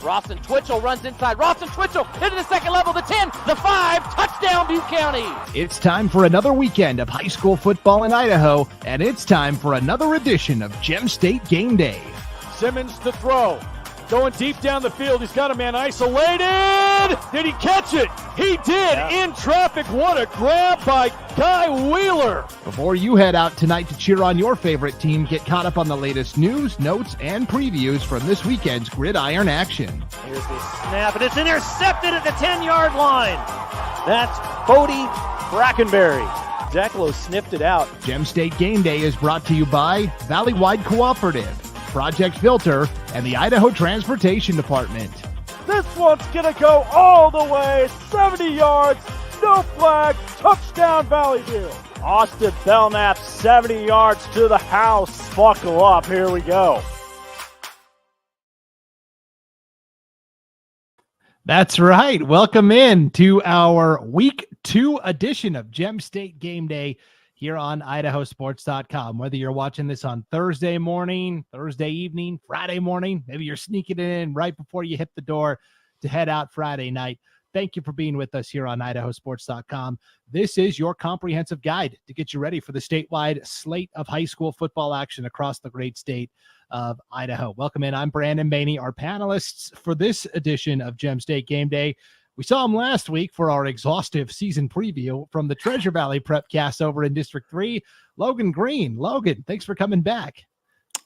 Rawson Twitchell runs inside. Rawson Twitchell into the second level, the 10, the 5, touchdown Butte County. It's time for another weekend of high school football in Idaho, and it's time for another edition of Gem State Game Day. Simmons to throw. Going deep down the field. He's got a man isolated. Did he catch it? He did. In traffic. What a grab by Guy Wheeler. Before you head out tonight to cheer on your favorite team, get caught up on the latest news, notes, and previews from this weekend's Gridiron action. Here's the snap, and it's intercepted at the 10-yard line. That's Bodie Brackenberry. Jackalow sniffed it out. Gem State Game Day is brought to you by Valleywide Cooperative, Project Filter, and the Idaho Transportation Department. This one's going to go all the way. 70 yards, no flag, touchdown Valley View. Austin Belknap, 70 yards to the house. Buckle up, here we go. That's right. Welcome in to our Week 2 edition of Gem State Game Day here on IdahoSports.com. Whether you're watching this on Thursday morning, Thursday evening, Friday morning, maybe you're sneaking it in right before you hit the door to head out Friday night. Thank you for being with us here on IdahoSports.com. This is your comprehensive guide to get you ready for the statewide slate of high school football action across the great state of Idaho. Welcome in. I'm Brandon Baney. Our panelists for this edition of Gem State Game Day, we saw him last week for our exhaustive season preview from the Treasure Valley Prepcast over in District 3, Logan Green. Logan, thanks for coming back.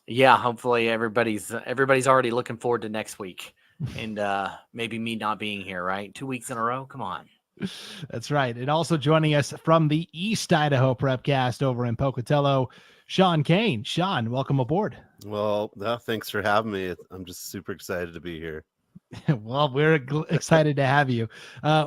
Yeah, hopefully everybody's already looking forward to next week and maybe me not being here, right? 2 weeks in a row. Come on. That's right. And also joining us from the East Idaho Prepcast over in Pocatello, Sean Kane. Sean, welcome aboard. Well, thanks for having me. I'm just super excited to be here. Well, we're excited to have you.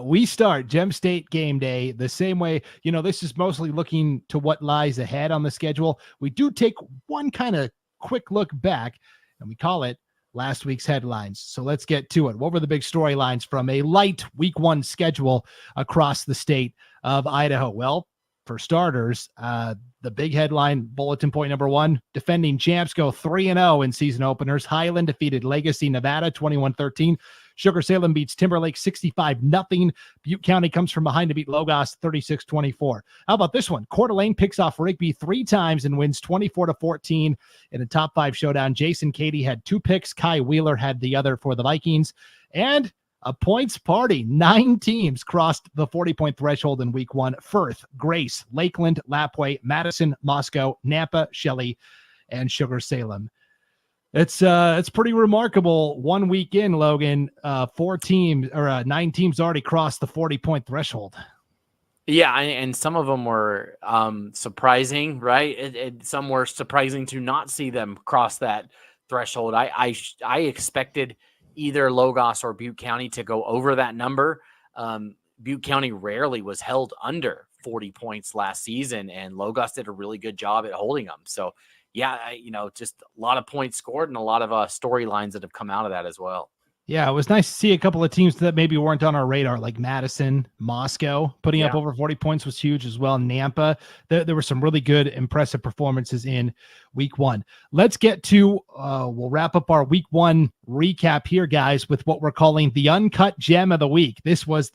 We start Gem State Game Day the same way. You know, this is mostly looking to what lies ahead on the schedule. We do take one kind of quick look back, and we call it last week's headlines. So let's get to it. What were the big storylines from a light Week 1 schedule across the state of Idaho? Well, for starters, the big headline, bulletin point number 1, defending champs go 3-0 in season openers. Highland defeated Legacy, Nevada, 21-13. Sugar Salem beats Timberlake 65-0. Butte County comes from behind to beat Logos 36-24. How about this one? Coeur d'Alene picks off Rigby 3 times and wins 24-14 in a top 5 showdown. Jayson Cady had 2 picks. Kai Wheeler had the other for the Vikings. And a points party. 9 teams crossed the 40-point threshold in Week 1. Firth, Grace, Lakeland, Lapwai, Madison, Moscow, Nampa, Shelley, and Sugar Salem. It's pretty remarkable. 1 week in, Logan, 9 teams already crossed the 40-point threshold. Yeah, and some of them were surprising, right? Some were surprising to not see them cross that threshold. I expected either Logos or Butte County to go over that number. Butte County rarely was held under 40 points last season, and Logos did a really good job at holding them. So, yeah, just a lot of points scored and a lot of storylines that have come out of that as well. Yeah, it was nice to see a couple of teams that maybe weren't on our radar, like Madison, Moscow, putting up over 40 points was huge as well. Nampa, there were some really good, impressive performances in Week 1. Let's get to, we'll wrap up our Week 1 recap here, guys, with what we're calling the Uncut Gem of the Week. This was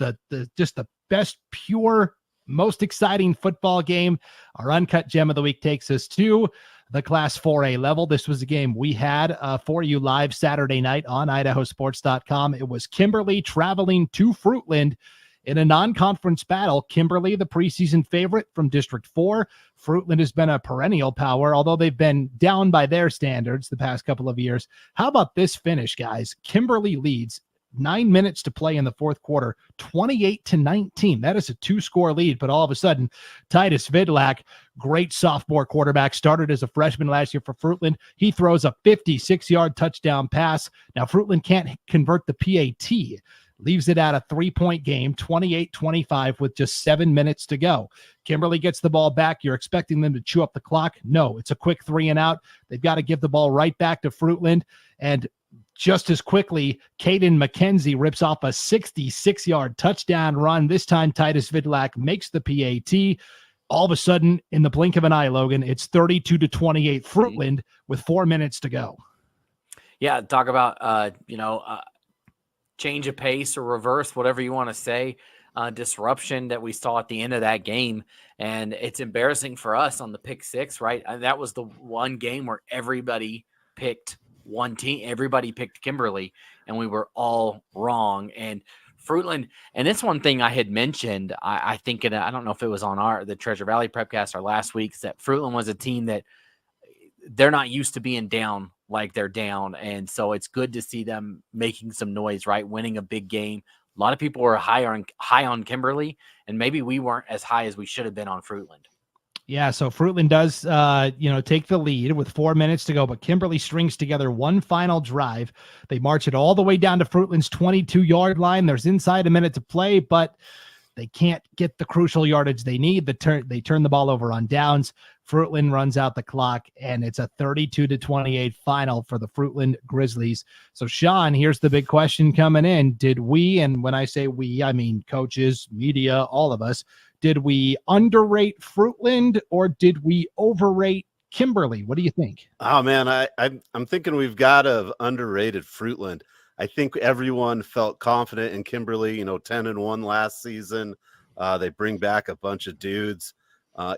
just the best, pure, most exciting football game. Our Uncut Gem of the Week takes us to the Class 4A level. This was a game we had for you live Saturday night on IdahoSports.com. It was Kimberly traveling to Fruitland in a non-conference battle. Kimberly, the preseason favorite from District 4. Fruitland has been a perennial power, although they've been down by their standards the past couple of years. How about this finish, guys? Kimberly leads 9 minutes to play in the fourth quarter, 28-19. That is a 2-score lead, but all of a sudden, Titus Vidlak, great sophomore quarterback, started as a freshman last year for Fruitland. He throws a 56-yard touchdown pass. Now, Fruitland can't convert the PAT, leaves it at a 3-point game, 28-25 with just 7 minutes to go. Kimberly gets the ball back. You're expecting them to chew up the clock. No, it's a quick 3-and-out. They've got to give the ball right back to Fruitland, and just as quickly, Caden McKenzie rips off a 66-yard touchdown run. This time, Titus Vidlak makes the PAT. All of a sudden, in the blink of an eye, Logan, it's 32-28 Fruitland with 4 minutes to go. Yeah, talk about, change of pace or reverse, whatever you want to say, disruption that we saw at the end of that game. And it's embarrassing for us on the pick six, right? That was the one game where everybody picked one team. Everybody picked Kimberly, and we were all wrong. And Fruitland, and it's one thing I had mentioned, I think, I don't know if it was on the Treasure Valley Prepcast or last week's, that Fruitland was a team that they're not used to being down like they're down. And so it's good to see them making some noise, right? Winning a big game. A lot of people were high on Kimberly, and maybe we weren't as high as we should have been on Fruitland. Yeah, so Fruitland does, take the lead with 4 minutes to go, but Kimberly strings together one final drive. They march it all the way down to Fruitland's 22-yard line. There's inside a minute to play, but they can't get the crucial yardage they need. They turn the ball over on downs. Fruitland runs out the clock, and it's a 32-28 final for the Fruitland Grizzlies. So, Sean, here's the big question coming in. Did we, and when I say we, I mean coaches, media, all of us, did we underrate Fruitland or did we overrate Kimberly? What do you think? Oh, man, I'm thinking we've got to have underrated Fruitland. I think everyone felt confident in Kimberly, 10-1 last season. They bring back a bunch of dudes.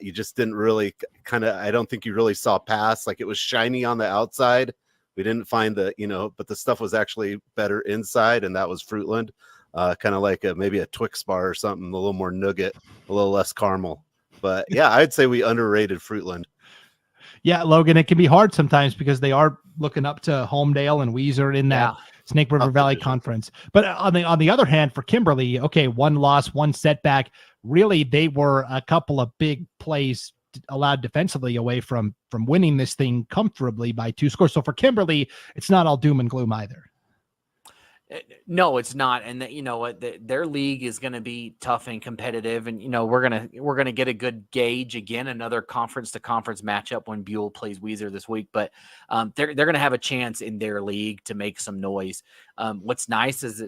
You just didn't really I don't think you really saw past. Like, it was shiny on the outside. We didn't find but the stuff was actually better inside, and that was Fruitland. Kind of like maybe a Twix bar or something, a little more nougat, a little less caramel. But yeah, I'd say we underrated Fruitland. Yeah, Logan, it can be hard sometimes because they are looking up to Homedale and Weiser in that Snake River Valley Conference. But on the other hand, for Kimberly, okay, one loss, one setback. Really, they were a couple of big plays allowed defensively away from winning this thing comfortably by 2 scores. So for Kimberly, it's not all doom and gloom either. No, it's not. And you know what, their league is going to be tough and competitive. And, we're going to get a good gauge again, another conference to conference matchup when Buell plays Weiser this week, but they're going to have a chance in their league to make some noise. What's nice is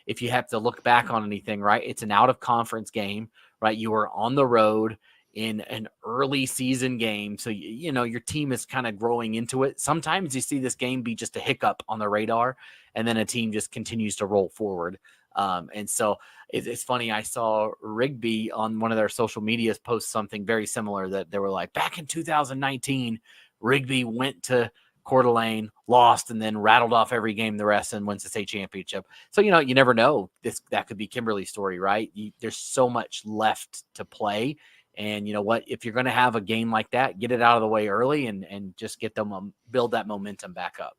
if you have to look back on anything, right, it's an out of conference game, right? You are on the road in an early season game. So, your team is kind of growing into it. Sometimes you see this game be just a hiccup on the radar, and then a team just continues to roll forward. And so it's funny. I saw Rigby on one of their social medias post something very similar, that they were like, back in 2019, Rigby went to Coeur d'Alene, lost, and then rattled off every game the rest and wins the state championship. So, you never know. That could be Kimberly's story, right? There's so much left to play. And you know what? If you're going to have a game like that, get it out of the way early and just get them build that momentum back up.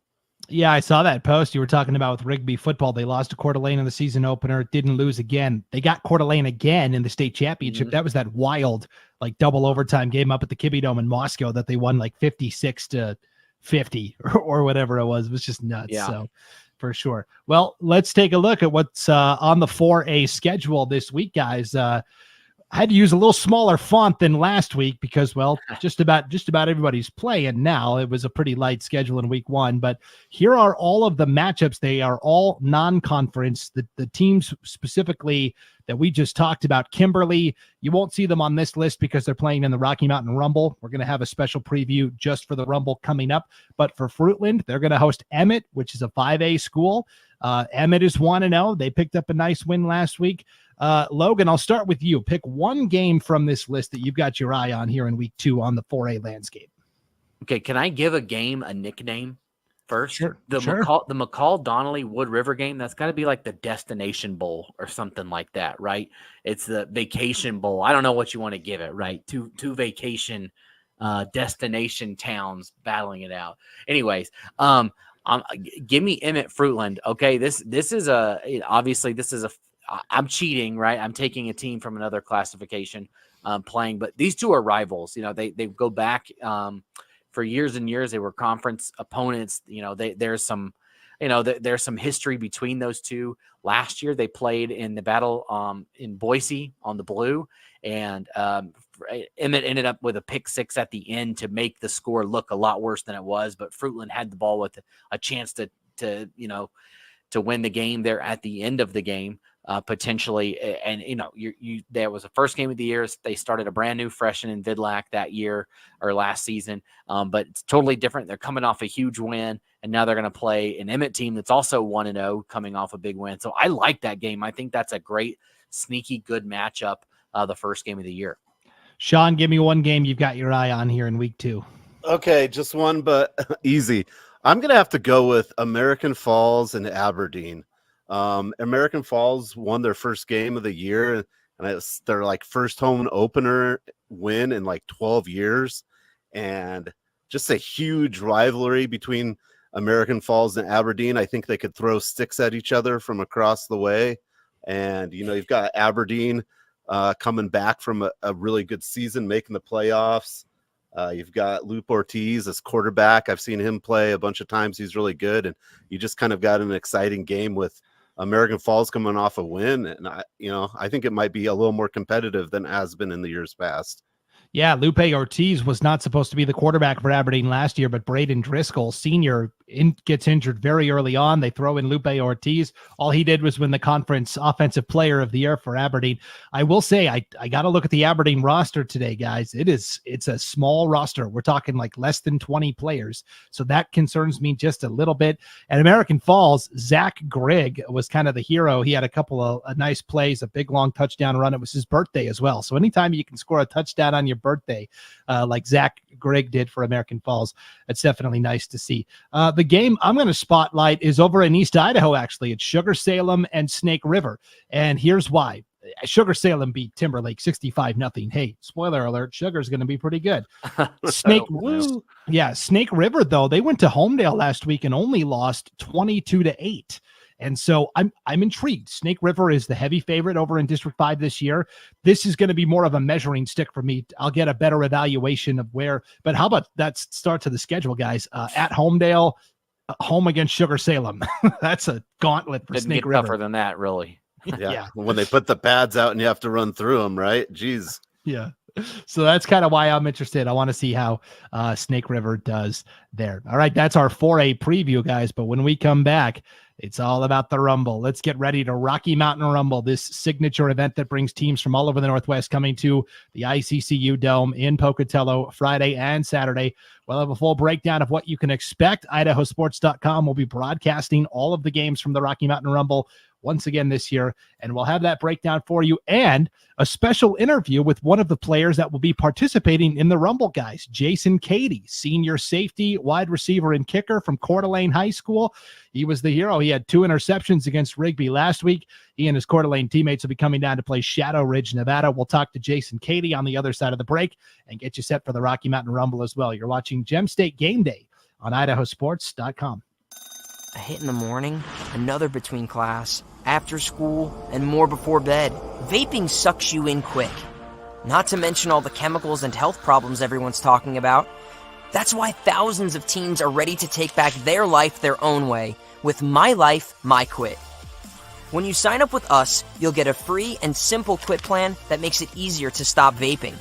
Yeah, I saw that post you were talking about with Rigby football. They lost to Coeur d'Alene in the season opener, didn't lose again. They got Coeur d'Alene again in the state championship. Mm-hmm. That was that wild, double overtime game up at the Kibbe Dome in Moscow that they won 56-50 or whatever it was. It was just nuts. Yeah. So for sure. Well, let's take a look at what's on the 4A schedule this week, guys. I had to use a little smaller font than last week because, just about everybody's playing now. It was a pretty light schedule in week 1, but here are all of the matchups. They are all non-conference. The teams specifically that we just talked about, Kimberly, you won't see them on this list because they're playing in the Rocky Mountain Rumble. We're going to have a special preview just for the Rumble coming up. But for Fruitland, they're going to host Emmett, which is a 5A school. Emmett is 1-0. They picked up a nice win last week. Logan, I'll start with you. Pick one game from this list that you've got your eye on here in week 2 on the 4A landscape. Okay, can I give a game a nickname first? Sure. The McCall Donnelly Wood River game, that's got to be like the Destination Bowl or something like that, right? It's the Vacation Bowl. I don't know what you want to give it, right? Two vacation destination towns battling it out. Anyways, give me Emmett Fruitland. Okay, this is I'm cheating, right? I'm taking a team from another classification playing, but these two are rivals. They go back for years and years. They were conference opponents. There's some history between those two. Last year they played in the battle in Boise on the blue, and Emmett ended up with a pick 6 at the end to make the score look a lot worse than it was. But Fruitland had the ball with a chance to win the game there at the end of the game. potentially. And, there was the first game of the year. They started a brand new freshman in Vidlac that year or last season. But it's totally different. They're coming off a huge win, and now they're going to play an Emmett team that's also 1-0 coming off a big win. So I like that game. I think that's a great, sneaky, good matchup, the first game of the year. Sean, give me one game you've got your eye on here in week 2. Okay, just one, but easy. I'm going to have to go with American Falls and Aberdeen. American Falls won their first game of the year, and it's their first home opener win in 12 years. And just a huge rivalry between American Falls and Aberdeen. I think they could throw sticks at each other from across the way. And, you've got Aberdeen coming back from a really good season, making the playoffs. You've got Lupe Ortiz as quarterback. I've seen him play a bunch of times. He's really good. And you just kind of got an exciting game with American Falls coming off a win. And I think it might be a little more competitive than it has been in the years past. Yeah, Lupe Ortiz was not supposed to be the quarterback for Aberdeen last year, but Braden Driscoll, senior, gets injured very early on. They throw in Lupe Ortiz. All he did was win the conference offensive player of the year for Aberdeen. I will say, I got to look at the Aberdeen roster today, guys. It's a small roster. We're talking less than 20 players. So that concerns me just a little bit. At American Falls, Zach Grigg was kind of the hero. He had a couple of nice plays, a big long touchdown run. It was his birthday as well. So anytime you can score a touchdown on your birthday, like Zach Grigg did for American Falls, it's definitely nice to see. The game I'm going to spotlight is over in East Idaho, actually. It's Sugar Salem and Snake River. And here's why. Sugar Salem beat Timberlake 65-0. Hey, spoiler alert, Sugar's going to be pretty good. Snake River, though, they went to Homedale last week and only lost 22-8. And so I'm intrigued. Snake River is the heavy favorite over in District 5 this year. This is going to be more of a measuring stick for me. I'll get a better evaluation of where. But how about that start to the schedule, guys? At Homedale, home against Sugar Salem. That's a gauntlet for Snake River. Tougher than that, really. Yeah. When they put the pads out and you have to run through them, right? Jeez. Yeah. So that's kind of why I'm interested. I want to see how Snake River does there. All right. That's our 4A preview, guys. But when we come back, it's all about the Rumble. Let's get ready to Rocky Mountain Rumble, this signature event that brings teams from all over the Northwest coming to the ICCU Dome in Pocatello Friday and Saturday. We'll have a full breakdown of what you can expect. IdahoSports.com will be broadcasting all of the games from the Rocky Mountain Rumble once again this year, and we'll have that breakdown for you and a special interview with one of the players that will be participating in the Rumble, guys. Jayson, Cady, senior safety, wide receiver, and kicker from Coeur d'Alene High School. He was the hero. He had 2 interceptions against Rigby last week. He and his Coeur d'Alene teammates will be coming down to play Shadow Ridge, Nevada. We'll talk to Jayson, Cady on the other side of the break and get you set for the Rocky Mountain Rumble as well. You're watching Gem State Game Day on IdahoSports.com. A hit in the morning, another between class, after school, and more before bed. Vaping sucks you in quick. Not to mention all the chemicals and health problems everyone's talking about. That's why thousands of teens are ready to take back their life their own way with My Life, My Quit. When you sign up with us, you'll get a free and simple quit plan that makes it easier to stop vaping.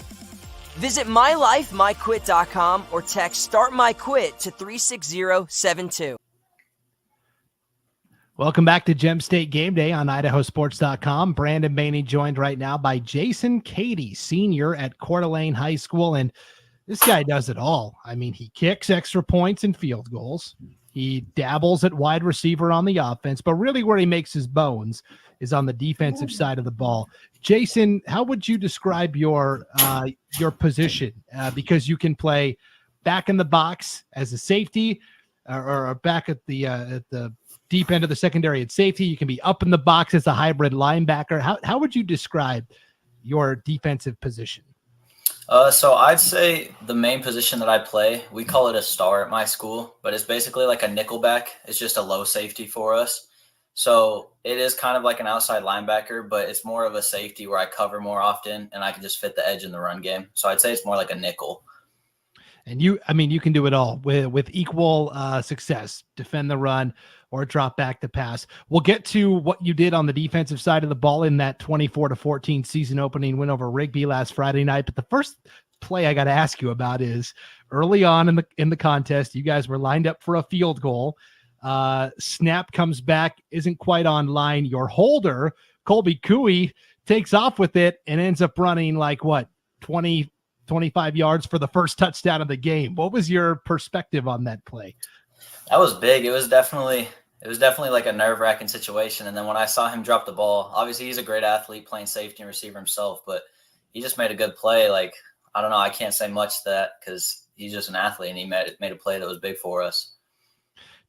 Visit mylifemyquit.com or text Start My Quit to 36072. Welcome back to Gem State Game Day on IdahoSports.com. Brandon Baney joined right now by Jayson, Cady, senior at Coeur d'Alene High School. And this guy does it all. I mean, he kicks extra points and field goals. He dabbles at wide receiver on the offense, but really where he makes his bones is on the defensive side of the ball. Jayson, how would you describe your position? Because you can play back in the box as a safety or back at the deep end of the secondary at safety. You can be up in the box as a hybrid linebacker. How would you describe your defensive position? So I'd say the main position that I play, we call it a star at my school, but it's basically like a nickelback. It's just a low safety for us. So it is kind of like an outside linebacker, but it's more of a safety where I cover more often and I can just fit the edge in the run game. So I'd say it's more like a nickel. And you can do it all with equal success, defend the run or drop back to pass. We'll get to what you did on the defensive side of the ball in that 24-14 season opening win over Rigby last Friday night. But the first play I got to ask you about is early on in the contest, you guys were lined up for a field goal. Snap comes back, isn't quite on line. Your holder Colby Coeur takes off with it and ends up running like 20, 25 yards for the first touchdown of the game. What was your perspective on that play? That was big. It was definitely like a nerve-wracking situation. And then when I saw him drop the ball, obviously he's a great athlete playing safety and receiver himself, but he just made a good play. Like, I don't know, I can't say much to that because he's just an athlete and he made a play that was big for us.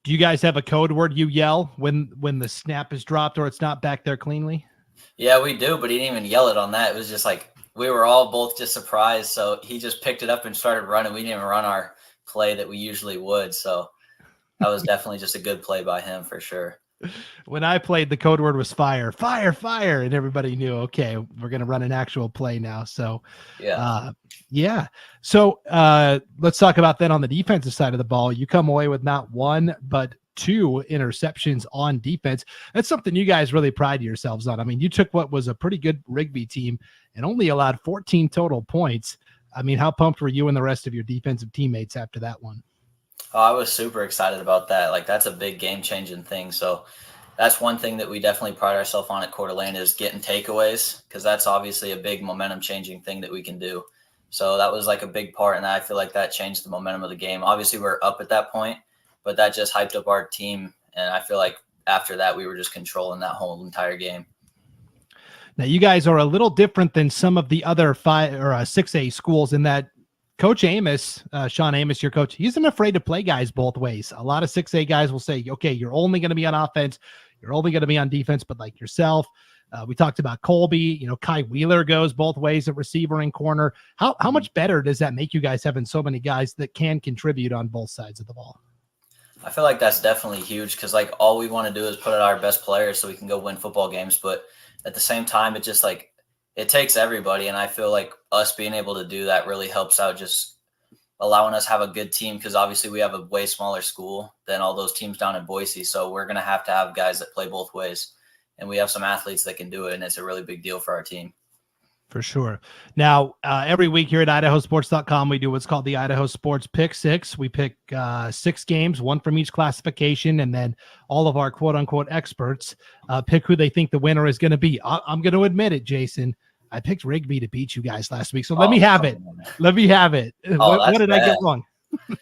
Do you guys have a code word you yell when the snap is dropped or it's not back there cleanly? Yeah, we do, but he didn't even yell it on that. It was just like we were all both just surprised. So he just picked it up and started running. We didn't even run our play that we usually would. So that was definitely just a good play by him for sure. When I played, the code word was fire, fire, fire. And everybody knew, okay, we're going to run an actual play now. So, yeah. So let's talk about then on the defensive side of the ball. You come away with not one, but 2 interceptions on defense. That's something you guys really pride yourselves on. I mean, you took what was a pretty good Rigby team and only allowed 14 total points. I mean, how pumped were you and the rest of your defensive teammates after that one? Oh, I was super excited about that. Like, that's a big game-changing thing. So that's one thing that we definitely pride ourselves on at Coeur d'Alene is getting takeaways, because that's obviously a big momentum-changing thing that we can do. So that was like a big part, and I feel like that changed the momentum of the game. Obviously, we're up at that point, but that just hyped up our team, and I feel like after that, we were just controlling that whole entire game. Now, you guys are a little different than some of the other 5 or 6A schools in that Coach Amos, Sean Amos, your coach, he isn't afraid to play guys both ways. A lot of 6A guys will say, okay, you're only going to be on offense. You're only going to be on defense, but like yourself. We talked about Colby, Kai Wheeler goes both ways at receiver and corner. How much better does that make you guys having so many guys that can contribute on both sides of the ball? I feel like that's definitely huge because, like, all we want to do is put out our best players so we can go win football games. But at the same time, it just, like, it takes everybody, and I feel like us being able to do that really helps out, just allowing us have a good team, because obviously we have a way smaller school than all those teams down in Boise, so we're going to have guys that play both ways, and we have some athletes that can do it, and it's a really big deal for our team. For sure. Now, every week here at IdahoSports.com, we do what's called the Idaho Sports Pick 6. We pick 6 games, 1 from each classification, and then all of our quote-unquote experts pick who they think the winner is going to be. I'm going to admit it, Jayson. I picked Rigby to beat you guys last week, so let me have it. Let me have it. What did I get wrong? You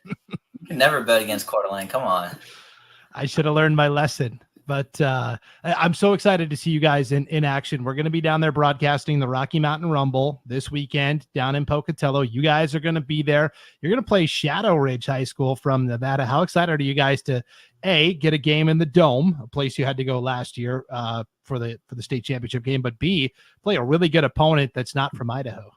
can never bet against Coeur d'Alene. Come on. I should have learned my lesson. But I'm so excited to see you guys in action. We're going to be down there broadcasting the Rocky Mountain Rumble this weekend down in Pocatello. You guys are going to be there. You're going to play Shadow Ridge High School from Nevada. How excited are you guys to, A, get a game in the Dome, a place you had to go last year for the state championship game, but B, play a really good opponent that's not from Idaho?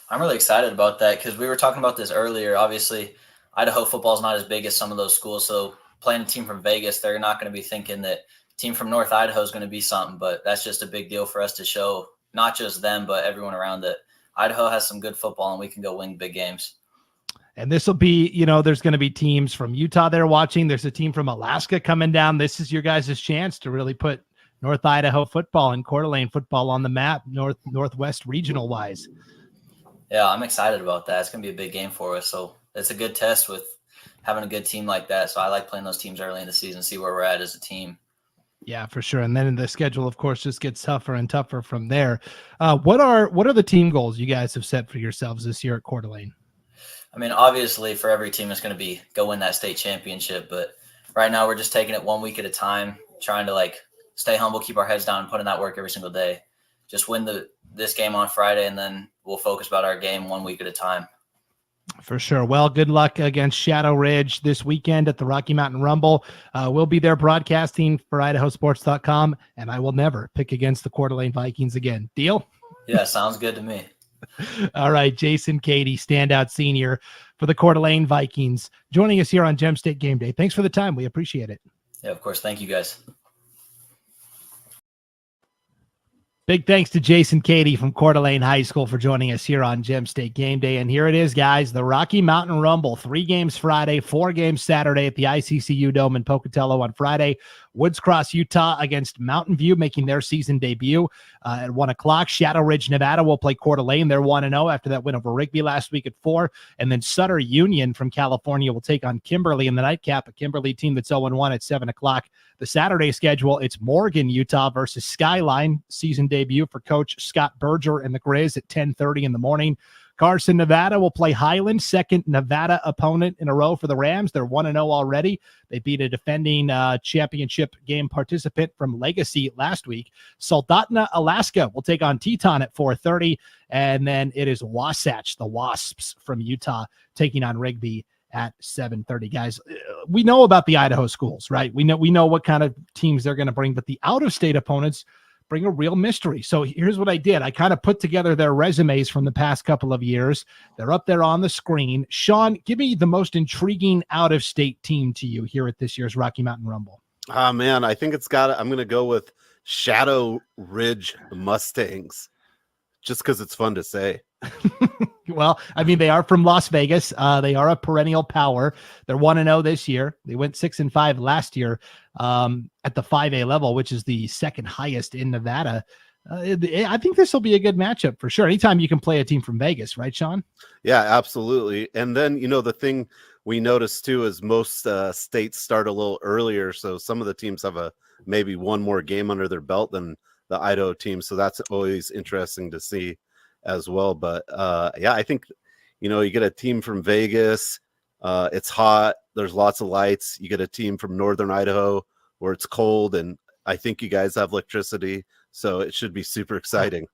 I'm really excited about that because we were talking about this earlier. Obviously, Idaho football is not as big as some of those schools, so playing a team from Vegas, they're not going to be thinking that team from North Idaho is going to be something, but that's just a big deal for us to show not just them, but everyone around that Idaho has some good football and we can go win big games. And this will be, there's going to be teams from Utah there watching. There's a team from Alaska coming down. This is your guys' chance to really put North Idaho football and Coeur d'Alene football on the map, Northwest regional wise. Yeah, I'm excited about that. It's going to be a big game for us. So it's a good test with having a good team like that. So I like playing those teams early in the season, see where we're at as a team. Yeah, for sure. And then the schedule, of course, just gets tougher and tougher from there. What are the team goals you guys have set for yourselves this year at Coeur d'Alene? I mean, obviously for every team, it's going to be go win that state championship. But right now we're just taking it 1 week at a time, trying to stay humble, keep our heads down, and put in that work every single day. Just win this game on Friday, and then we'll focus about our game 1 week at a time. For sure. Well, good luck against Shadow Ridge this weekend at the Rocky Mountain Rumble. We'll be there broadcasting for IdahoSports.com, and I will never pick against the Coeur d'Alene Vikings again. Deal? Yeah, sounds good to me. All right, Jayson Cady, standout senior for the Coeur d'Alene Vikings, joining us here on Gem State Game Day. Thanks for the time. We appreciate it. Yeah, of course. Thank you, guys. Big thanks to Jayson Cady from Coeur d'Alene High School for joining us here on Gem State Game Day. And here it is, guys, the Rocky Mountain Rumble. 3 games Friday, 4 games Saturday at the ICCU Dome in Pocatello on Friday. Woods Cross, Utah against Mountain View, making their season debut at 1 o'clock. Shadow Ridge, Nevada will play Coeur d'Alene. They're 1-0 after that win over Rigby last week at 4. And then Sutter Union from California will take on Kimberly in the nightcap, a Kimberly team that's 0-1 at 7 o'clock. The Saturday schedule, it's Morgan, Utah versus Skyline, season debut for Coach Scott Berger and the Grizz at 10:30 in the morning. Carson, Nevada will play Highland, second Nevada opponent in a row for the Rams. They're 1-0 already. They beat a defending championship game participant from Legacy last week. Soldotna, Alaska will take on Teton at 4:30. And then it is Wasatch, the Wasps from Utah, taking on Rigby at 7:30. Guys, we know about the Idaho schools, right? We know what kind of teams they're going to bring, but the out-of-state opponents bring a real mystery. So here's what I did. I kind of put together their resumes from the past couple of years. They're up there on the screen. Sean, give me the most intriguing out-of-state team to you here at this year's Rocky Mountain Rumble. Oh, man, I think I'm going to go with Shadow Ridge Mustangs, just because it's fun to say. Well, I mean, they are from Las Vegas. They are a perennial power. They're 1-0 this year. They went 6-5 last year at the 5A level, which is the second highest in Nevada. I think this will be a good matchup for sure. Anytime you can play a team from Vegas, right, Sean? Yeah, absolutely. And then, the thing we noticed too is most states start a little earlier. So some of the teams have maybe one more game under their belt than the Idaho team. So that's always interesting to see as well. But yeah, I think, you get a team from Vegas. It's hot. There's lots of lights. You get a team from Northern Idaho where it's cold. And I think you guys have electricity. So it should be super exciting.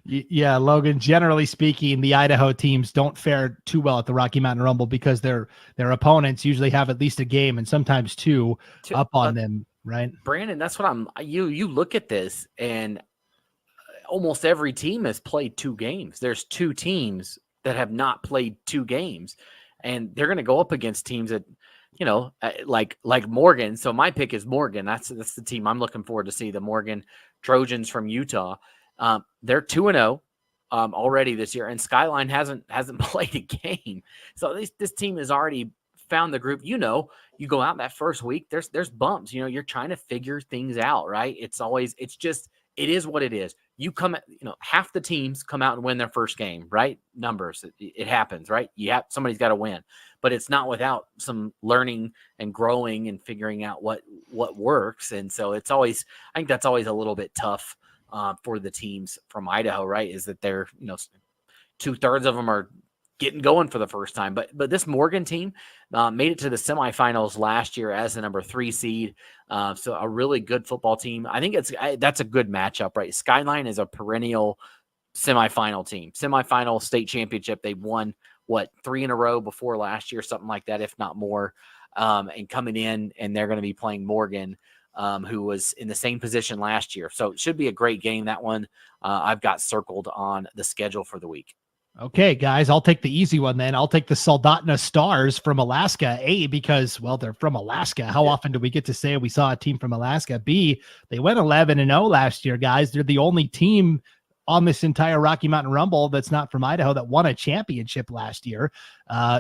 Yeah, Logan, generally speaking, the Idaho teams don't fare too well at the Rocky Mountain Rumble because their opponents usually have at least a game and sometimes two up on them, right? Brandon, that's what you look at this and almost every team has played 2 games. There's 2 teams that have not played 2 games, and they're going to go up against teams that, like Morgan. So my pick is Morgan. That's the team I'm looking forward to see, the Morgan Trojans from Utah. They're 2-0 already this year, and Skyline hasn't played a game. So this team has already found the group. You go out that first week, there's bumps. You're trying to figure things out, right? It is what it is. You come, half the teams come out and win their first game, right? Numbers, it happens, right? Somebody's got to win, but it's not without some learning and growing and figuring out what works. And so I think that's always a little bit tough for the teams from Idaho, right? Is that they're, 2/3 of them are getting going for the first time. But this Morgan team made it to the semifinals last year as the number 3 seed. So a really good football team. I think that's a good matchup, right? Skyline is a perennial semifinal team, semifinal state championship. They won 3 in a row before last year, something like that, if not more. And coming in, and they're going to be playing Morgan, who was in the same position last year. So it should be a great game. That one I've got circled on the schedule for the week. Okay, guys, I'll take the easy one then. I'll take the Soldotna Stars from Alaska, A, because, well, they're from Alaska. How often do we get to say we saw a team from Alaska? B, they went 11-0 last year, guys. They're the only team on this entire Rocky Mountain Rumble that's not from Idaho that won a championship last year.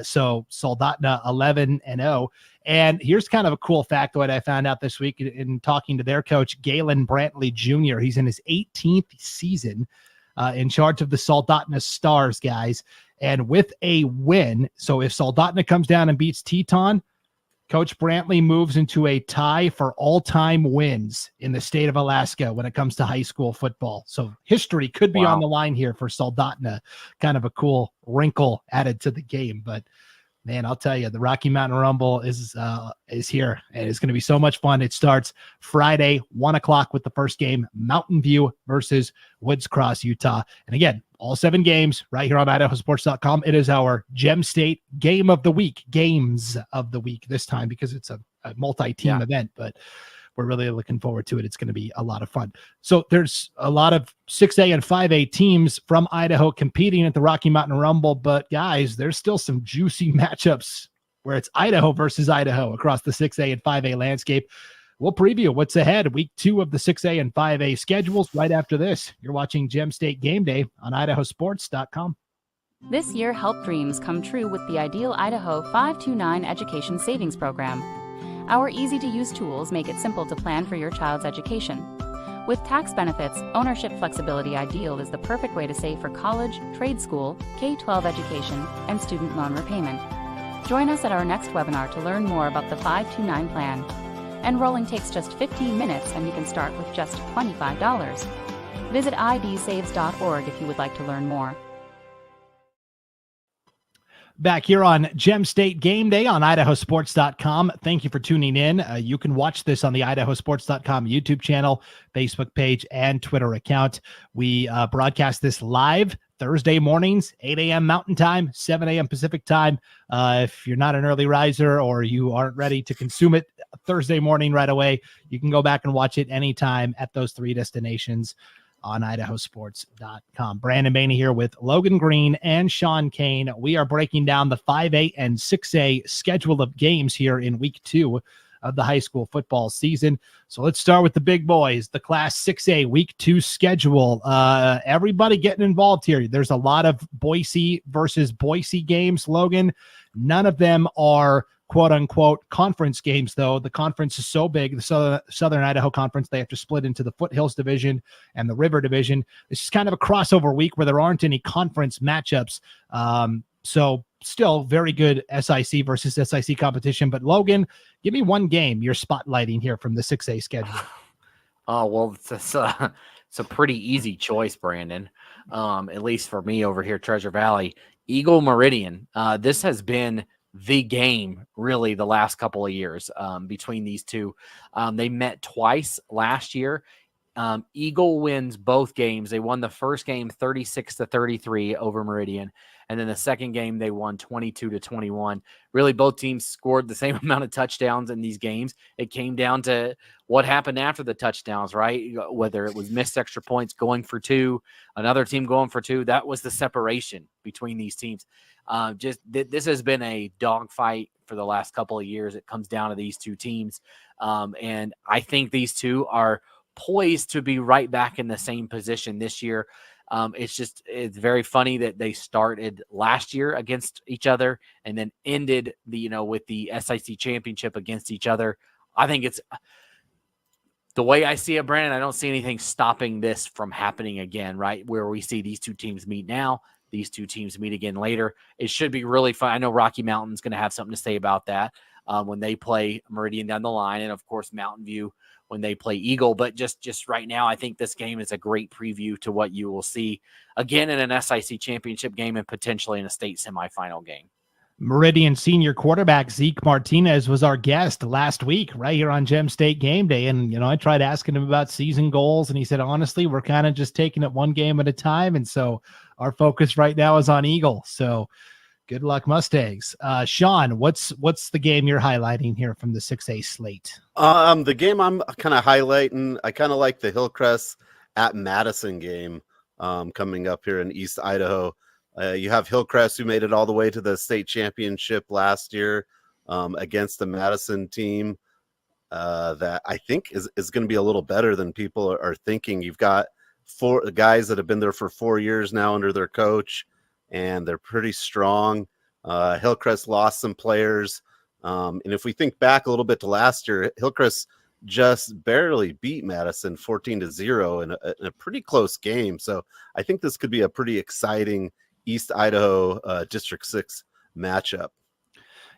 So Soldotna 11-0. And here's kind of a cool factoid I found out this week in talking to their coach, Galen Brantley Jr. He's in his 18th season in charge of the Soldotna Stars, guys. And with a win, so if Soldotna comes down and beats Teton, Coach Brantley moves into a tie for all-time wins in the state of Alaska when it comes to high school football. So history could be on the line here for Soldotna. Kind of a cool wrinkle added to the game. But, man, I'll tell you, the Rocky Mountain Rumble is here, and it's going to be so much fun. It starts Friday, 1 o'clock with the first game, Mountain View versus Woods Cross, Utah. And, again, all 7 games right here on IdahoSports.com. It is our Gem State Game of the Week, Games of the Week this time because it's a multi-team event, but we're really looking forward to it. It's going to be a lot of fun. So there's a lot of 6A and 5A teams from Idaho competing at the Rocky Mountain Rumble, but guys, there's still some juicy matchups where it's Idaho versus Idaho across the 6A and 5A landscape. we'll preview what's ahead, week 2 of the 6A and 5A schedules right after this. You're watching Gem State Game Day on IdahoSports.com. This year, help dreams come true with the Ideal Idaho 529 Education Savings Program. Our easy-to-use tools make it simple to plan for your child's education. With tax benefits, ownership flexibility, Ideal is the perfect way to save for college, trade school, K-12 education, and student loan repayment. Join us at our next webinar to learn more about the 529 plan. Enrolling takes just 15 minutes and you can start with just $25. Visit idsaves.org if you would like to learn more. Back here on Gem State Game Day on IdahoSports.com. Thank you for tuning in. You can watch this on the IdahoSports.com YouTube channel, Facebook page, and Twitter account. We broadcast this live Thursday mornings, 8 a.m. Mountain Time, 7 a.m. Pacific Time. If you're not an early riser or you aren't ready to consume it Thursday morning right away, you can go back and watch it anytime at those 3 destinations on IdahoSports.com. Brandon Baney here with Logan Green and Sean Kane. We are breaking down the 5A and 6A schedule of games here in week 2 of the high school football season. So let's start with the big boys, the Class 6A week 2 schedule. Everybody getting involved here. There's a lot of Boise versus Boise games, Logan. None of them are quote-unquote conference games, though. The conference is so big, the Southern Idaho Conference, they have to split into the Foothills Division and the River Division. It's just kind of a crossover week where there aren't any conference matchups. So still very good SIC versus SIC competition. But Logan, give me one game you're spotlighting here from the 6A schedule. Oh, well, it's a pretty easy choice, Brandon, at least for me over here, Treasure Valley. Eagle Meridian. This has been the game really the last couple of years between these two. They met twice last year. Eagle wins both games. They won the first game 36-33 over Meridian. And then the second game, they won 22-21. Really, both teams scored the same amount of touchdowns in these games. It came down to what happened after the touchdowns, right? Whether it was missed extra points, going for 2, another team going for 2. That was the separation between these teams. This has been a dogfight for the last couple of years. It comes down to these two teams. And I think these two are poised to be right back in the same position this year. It's very funny that they started last year against each other and then ended with the SIC championship against each other. I think it's the way I see it, Brandon. I don't see anything stopping this from happening again, right? Where we see these two teams meet now, these two teams meet again later. It should be really fun. I know Rocky Mountain's going to have something to say about that when they play Meridian down the line, and of course Mountain View when they play Eagle. But just right now, I think this game is a great preview to what you will see again in an SIC championship game and potentially in a state semifinal game. Meridian senior quarterback Zeke Martinez was our guest last week right here on Gem State Game Day. And, I tried asking him about season goals, and he said, honestly, we're kind of just taking it one game at a time. And so our focus right now is on Eagle. So good luck, Mustangs. Sean, what's the game you're highlighting here from the 6A slate? The game I'm kind of highlighting, I kind of like the Hillcrest at Madison game coming up here in East Idaho. You have Hillcrest, who made it all the way to the state championship last year against the Madison team that I think is going to be a little better than people are thinking. You've got 4 guys that have been there for 4 years now under their coach, and they're pretty strong. Hillcrest lost some players. And if we think back a little bit to last year, Hillcrest just barely beat Madison 14-0 in a pretty close game. So I think this could be a pretty exciting East Idaho District 6 matchup.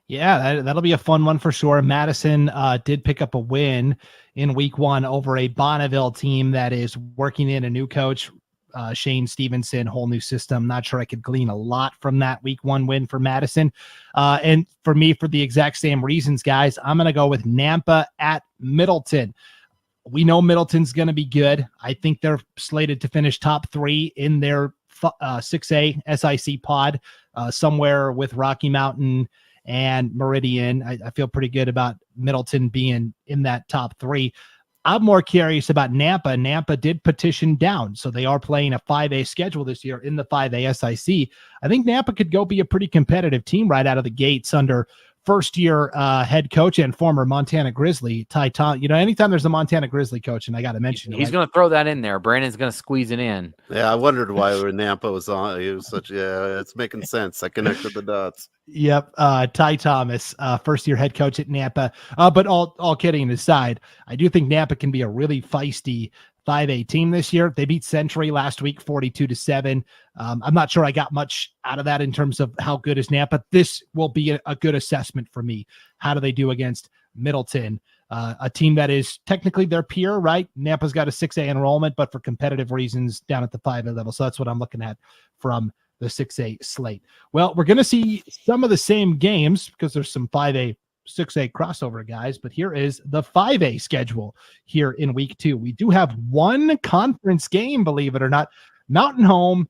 Yeah, that'll be a fun one for sure. Madison did pick up a win in week 1 over a Bonneville team that is working in a new coach, Shane Stevenson, whole new system. Not sure I could glean a lot from that week 1 win for Madison. And for me, for the exact same reasons, guys, I'm going to go with Nampa at Middleton. We know Middleton's going to be good. I think they're slated to finish top 3 in their 6A SIC pod, somewhere with Rocky Mountain and Meridian. I feel pretty good about Middleton being in that top 3. I'm more curious about Nampa. Nampa did petition down, so they are playing a 5A schedule this year in the 5A SIC. I think Nampa could go be a pretty competitive team right out of the gates under first-year head coach and former Montana Grizzly, Ty Tom. Anytime there's a Montana Grizzly coach, and I got to mention he's going to throw that in there. Brandon's going to squeeze it in. Yeah, I wondered why Nampa was on. He was it's making sense. I connected the dots. Yep. Ty Thomas, first-year head coach at Nampa. But all kidding aside, I do think Nampa can be a really feisty 5A team this year. They beat Century last week, 42-7. I'm not sure I got much out of that in terms of how good is Nampa. This will be a good assessment for me. How do they do against Middleton, a team that is technically their peer, right? Nampa's got a 6A enrollment, but for competitive reasons down at the 5A level. So that's what I'm looking at from the 6A slate. Well, we're going to see some of the same games because there's some 5A 6A crossover, guys, but here is the 5A schedule here in week 2. We do have one conference game, believe it or not. Mountain Home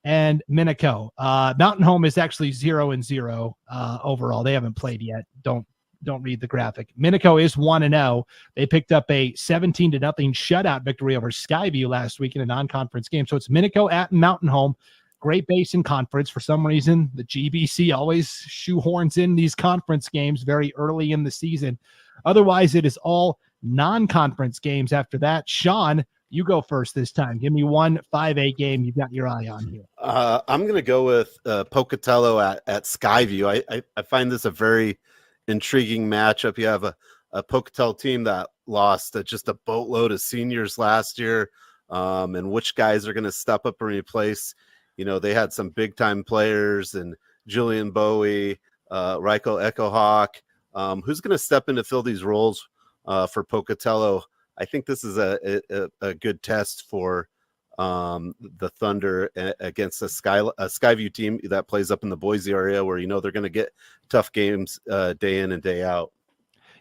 and Minico. Mountain Home is actually 0-0 overall. They haven't played yet. Don't read the graphic. Minico is 1-0. They picked up a 17-0 shutout victory over Skyview last week in a non-conference game. So it's Minico at Mountain Home. Great Basin Conference. For some reason, the GBC always shoehorns in these conference games very early in the season. Otherwise, it is all non-conference games after that. Sean, you go first this time. Give me one 5A game you've got your eye on here. I'm going to go with Pocatello at Skyview. I find this a very intriguing matchup. You have a Pocatello team that lost just a boatload of seniors last year, and which guys are going to step up and replace. They had some big-time players and Julian Bowie, Ryko Echohawk. Who's going to step in to fill these roles for Pocatello? I think this is a good test for the Thunder against a Skyview team that plays up in the Boise area where they're going to get tough games day in and day out.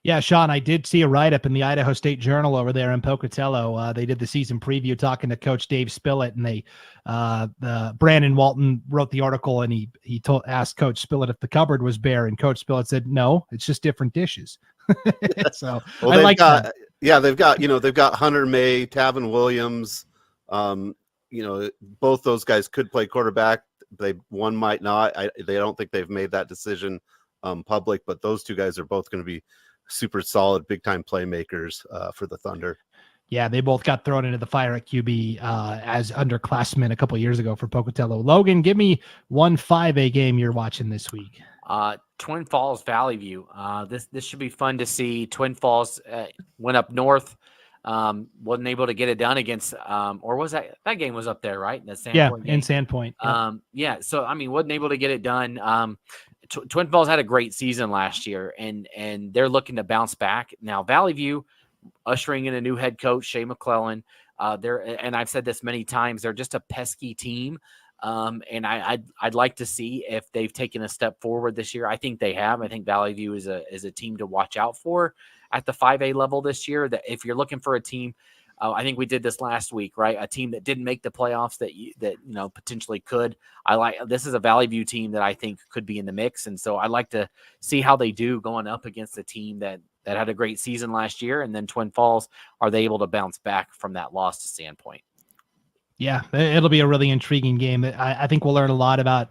Yeah, Sean, I did see a write-up in the Idaho State Journal over there in Pocatello. They did the season preview talking to Coach Dave Spillett, and Brandon Walton wrote the article, and he asked Coach Spillett if the cupboard was bare, and Coach Spillett said, no, it's just different dishes. So I like that. Yeah, they've got Hunter May, Tavin Williams. Both those guys could play quarterback. One might not. They don't think they've made that decision public, but those two guys are both going to be super solid, big time playmakers for the Thunder. Yeah, they both got thrown into the fire at QB as underclassmen a couple years ago for Pocatello. Logan, give me one 5A game you're watching this week. Twin Falls Valley View. This should be fun to see. Twin Falls went up north, wasn't able to get it done against, or was that game was up there, right? In Sandpoint game. In Sandpoint. Yep. So wasn't able to get it done. Twin Falls had a great season last year, and they're looking to bounce back now. Valley View ushering in a new head coach, Shea McClellan. And I've said this many times, they're just a pesky team. And I'd like to see if they've taken a step forward this year. I think they have. I think Valley View is a team to watch out for at the 5A level this year. That if you're looking for a team, I think we did this last week, right? A team that didn't make the playoffs that potentially could. This is a Valley View team that I think could be in the mix, and so I'd like to see how they do going up against a team that had a great season last year, and then Twin Falls, are they able to bounce back from that loss to Sandpoint? Yeah, it'll be a really intriguing game. I think we'll learn a lot about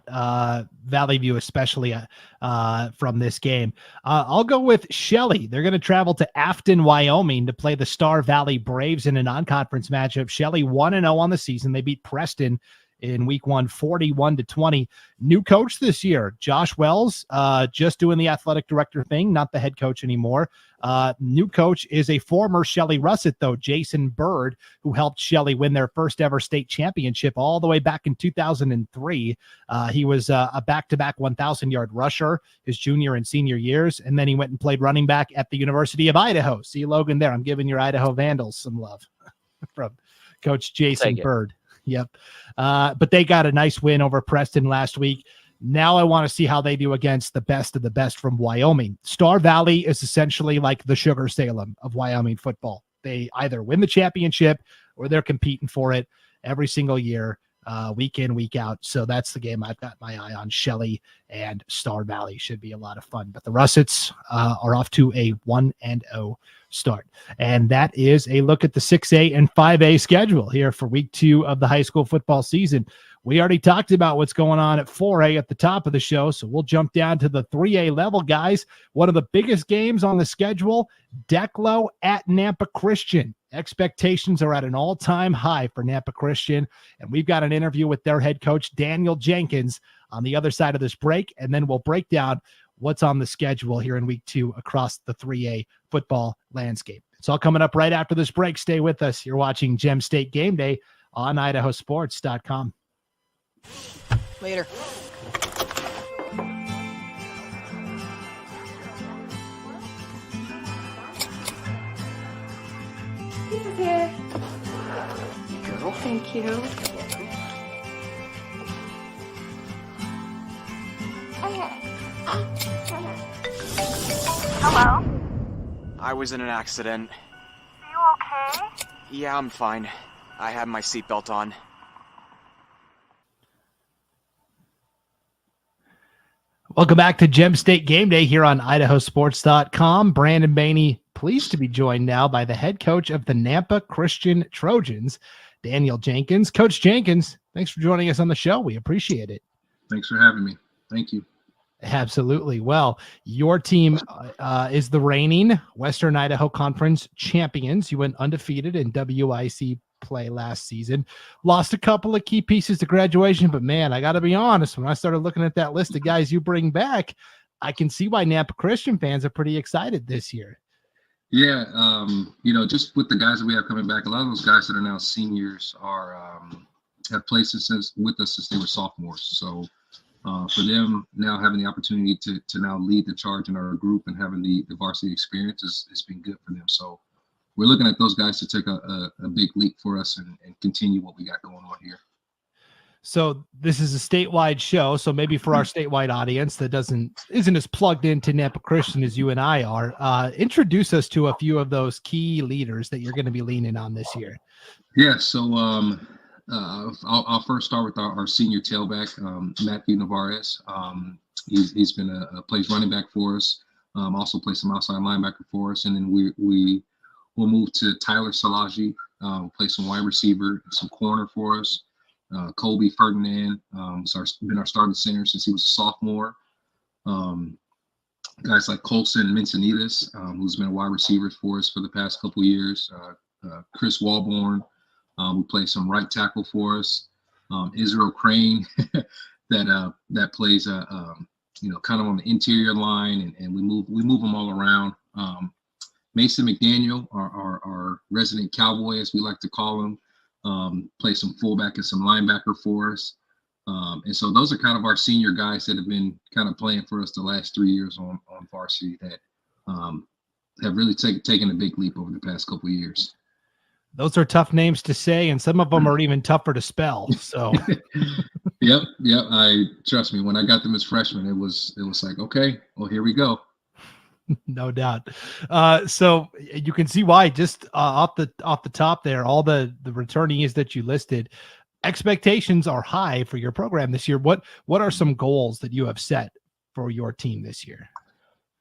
Valley View, especially from this game. I'll go with Shelley. They're going to travel to Afton, Wyoming to play the Star Valley Braves in a non-conference matchup. Shelley 1-0 on the season. They beat Preston in week 1, 41-20. New coach this year, Josh Wells, just doing the athletic director thing, not the head coach anymore. New coach is a former Shelley Russet, though, Jayson Bird, who helped Shelley win their first ever state championship all the way back in 2003. He was a back-to-back 1,000-yard rusher his junior and senior years, and then he went and played running back at the University of Idaho. See Logan there. I'm giving your Idaho Vandals some love from Coach Jayson Bird. Yep. But they got a nice win over Preston last week. Now I want to see how they do against the best of the best from Wyoming. Star Valley is essentially like the Sugar Salem of Wyoming football. They either win the championship or they're competing for it every single year, week in, week out. So that's the game I've got my eye on, Shelley and Star Valley should be a lot of fun. But the Russets are off to a 1-0 start. And that is a look at the 6A and 5A schedule here for week 2 of the high school football season. We already talked about what's going on at 4A at the top of the show, so we'll jump down to the 3A level, guys. One of the biggest games on the schedule, Declo at Nampa Christian. Expectations are at an all-time high for Nampa Christian, and we've got an interview with their head coach, Daniel Jenkins, on the other side of this break, and then we'll break down what's on the schedule here in week 2 across the 3A football landscape. It's all coming up right after this break. Stay with us. You're watching Gem State Game Day on IdahoSports.com. Later. Pizza's here. Girl, thank you. Hello? I was in an accident. Are you okay? Yeah, I'm fine. I had my seatbelt on. Welcome back to Gem State Game Day here on IdahoSports.com. Brandon Baney, pleased to be joined now by the head coach of the Nampa Christian Trojans, Daniel Jenkins. Coach Jenkins, thanks for joining us on the show. We appreciate it. Thanks for having me. Thank you. Absolutely. Well, your team is the reigning Western Idaho Conference champions. You went undefeated in WIC play last season. Lost a couple of key pieces to graduation, but man, I got to be honest, when I started looking at that list of guys you bring back, I can see why Nampa Christian fans are pretty excited this year. Yeah, just with the guys that we have coming back, a lot of those guys that are now seniors are have played with us since they were sophomores. So for them now having the opportunity to now lead the charge in our group and having the varsity experience has been good for them. So we're looking at those guys to take a big leap for us and continue what we got going on here. So this is a statewide show. So maybe for our statewide audience that isn't as plugged into Nampa Christian as you and I are, introduce us to a few of those key leaders that you're going to be leaning on this year. Yeah. So I'll first start with our senior tailback, Matthew Navarez. He's been plays running back for us. Also plays some outside linebacker for us, and then we'll move to Tyler Salaji, play some wide receiver, some corner for us. Colby Ferdinand has been our starting center since he was a sophomore. Guys like Colson Mincinitas, who's been a wide receiver for us for the past couple of years. Chris Walborn, who plays some right tackle for us. Israel Crane, that plays kind of on the interior line, and we move them all around. Mason McDaniel, our resident cowboy, as we like to call him, plays some fullback and some linebacker for us. And so those are kind of our senior guys that have been kind of playing for us the last 3 years on varsity that have really taken a big leap over the past couple of years. Those are tough names to say, and some of them are even tougher to spell. So, Yep. Trust me, when I got them as freshmen, it was like, okay, well, here we go. No doubt. So you can see why just off the top there, all the returnees that you listed, expectations are high for your program this year. What are some goals that you have set for your team this year?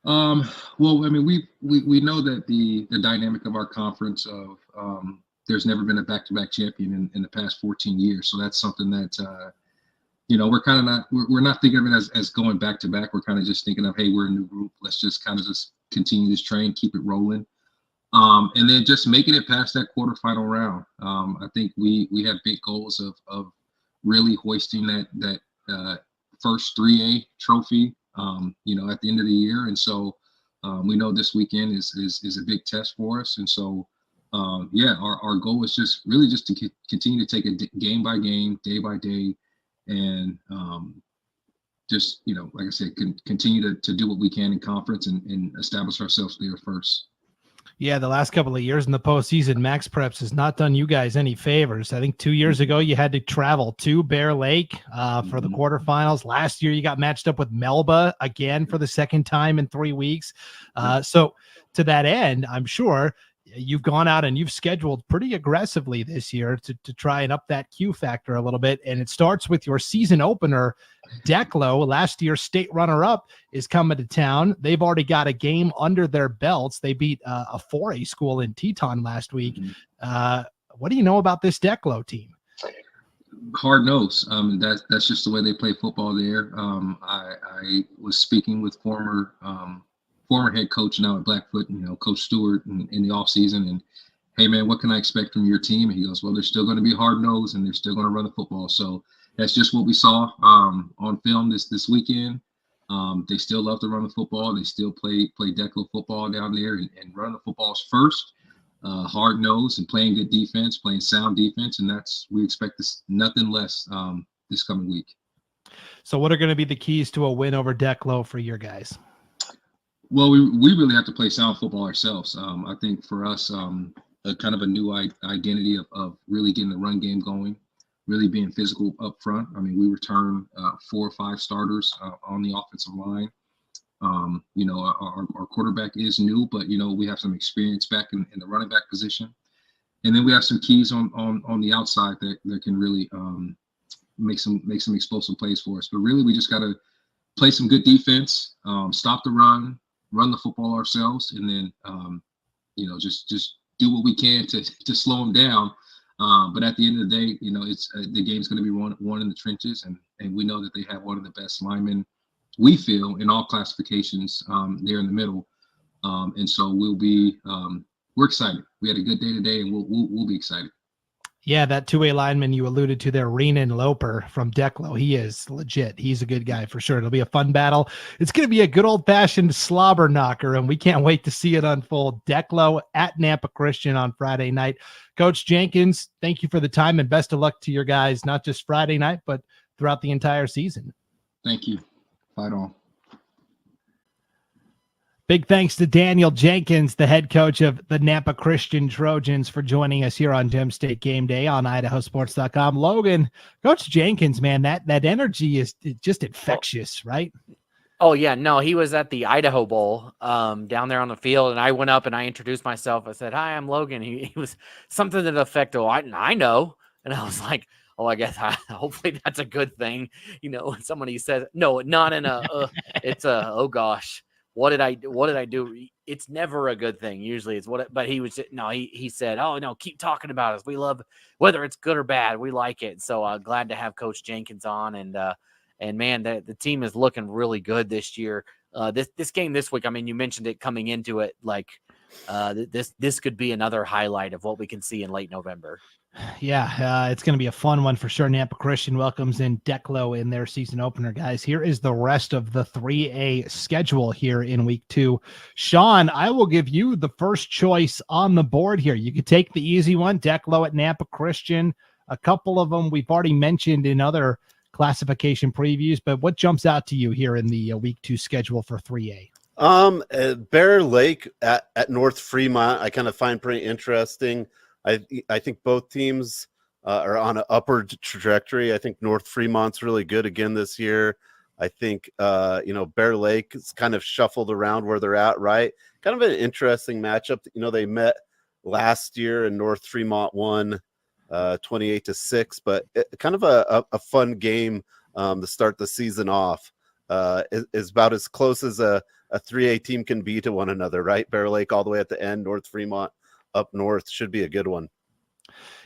Well, I mean, we know that the dynamic of our conference of there's never been a back-to-back champion in the past 14 years. So that's something that we're kind of we're not thinking of it as going back to back. We're kind of just thinking of, hey, we're a new group. Let's just kind of just continue this train, keep it rolling. And then just making it past that quarterfinal round. I think we have big goals of really hoisting that first 3A trophy, at the end of the year. And so we know this weekend is a big test for us. And so, our goal is just to continue to take it game by game, day by day, and like I said, continue to do what we can in conference and establish ourselves there first. Yeah, the last couple of years in the postseason, Max Preps has not done you guys any favors. I think 2 years ago you had to travel to Bear Lake for the quarterfinals. Last year you got matched up with Melba again for the second time in 3 weeks. So to that end, I'm sure you've gone out and you've scheduled pretty aggressively this year to try and up that Q factor a little bit. And it starts with your season opener. Declo, last year's state runner-up, is coming to town. They've already got a game under their belts. They beat a 4A school in Teton last week. What do you know about this Declo team? Hard nose. That's just the way they play football there. I was speaking with former head coach now at Blackfoot, Coach Stewart in the off season, and hey man, what can I expect from your team? And he goes, well, they're still going to be hard nosed and they're still going to run the football. So that's just what we saw on film this weekend. They still love to run the football. They still play Declo football down there and run the footballs first. Hard nose and playing good defense, playing sound defense, and we expect nothing less this coming week. So what are going to be the keys to a win over Declo for your guys? Well, we really have to play sound football ourselves. I think for us, a kind of a new identity of really getting the run game going, really being physical up front. I mean, we return 4 or 5 starters on the offensive line. Our quarterback is new, but we have some experience back in the running back position, and then we have some keys on the outside that can really make some explosive plays for us. But really, we just got to play some good defense, stop the run the football ourselves, and then just do what we can to slow them down. But at the end of the day, it's the game's going to be won in the trenches, and we know that they have one of the best linemen, we feel, in all classifications there in the middle. And so we're excited. We had a good day today, and we'll be excited. Yeah, that 2A lineman you alluded to there, Renan Loper from Declo, he is legit. He's a good guy for sure. It'll be a fun battle. It's going to be a good old-fashioned slobber knocker, and we can't wait to see it unfold. Declo at Nampa Christian on Friday night. Coach Jenkins, thank you for the time, and best of luck to your guys, not just Friday night, but throughout the entire season. Thank you. Fight on. Big thanks to Daniel Jenkins, the head coach of the Nampa Christian Trojans, for joining us here on Gem State Game Day on IdahoSports.com. Logan, Coach Jenkins, man, that energy is just infectious, right? Oh, yeah. No, he was at the Idaho Bowl down there on the field, and I went up and I introduced myself. I said, hi, I'm Logan. He was something to the effect of, I know. And I was like, oh, I guess hopefully that's a good thing. Somebody says, no, not in it's oh gosh. What did I do? It's never a good thing. Usually it's but he was, no, he said, oh no, keep talking about us. We love, whether it's good or bad, we like it. So glad to have Coach Jenkins on, and man, the team is looking really good this year. This game this week, I mean, you mentioned it coming into it, like this could be another highlight of what we can see in late November. Yeah, it's going to be a fun one for sure. Nampa Christian welcomes in Declo in their season opener, guys. Here is the rest of the 3A schedule here in week 2. Sean, I will give you the first choice on the board here. You could take the easy one, Declo at Nampa Christian. A couple of them we've already mentioned in other classification previews, but what jumps out to you here in the week 2 schedule for 3A? Bear Lake at North Fremont, I kind of find pretty interesting. I think both teams are on an upward trajectory. I think North Fremont's really good again this year. I think, Bear Lake is kind of shuffled around where they're at, right? Kind of an interesting matchup. They met last year and North Fremont won 28-6, but kind of a fun game to start the season off. Is about as close as a 3A team can be to one another, right? Bear Lake all the way at the end, North Fremont up north, should be a good one.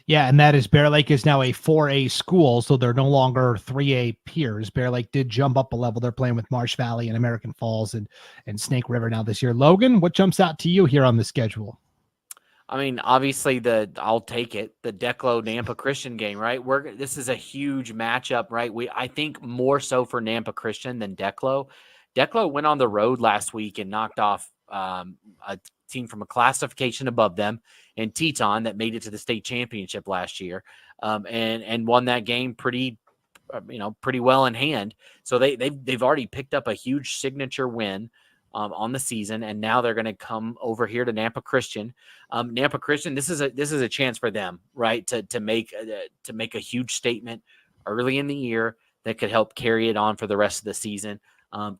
Yeah, and that is Bear Lake is now a 4A school, so they're no longer 3A peers. Bear Lake did jump up a level. They're playing with Marsh Valley and American Falls and Snake River now this year. Logan, what jumps out to you here on the schedule? I mean, obviously I'll take it, the Declo Nampa Christian game, right? This is a huge matchup, right? I think more so for Nampa Christian than Declo. Declo went on the road last week and knocked off a team from a classification above them in Teton that made it to the state championship last year, and won that game pretty well in hand. So they've already picked up a huge signature win on the season, and now they're going to come over here to Nampa Christian. Nampa Christian, this is a chance for them, right, to make a huge statement early in the year that could help carry it on for the rest of the season.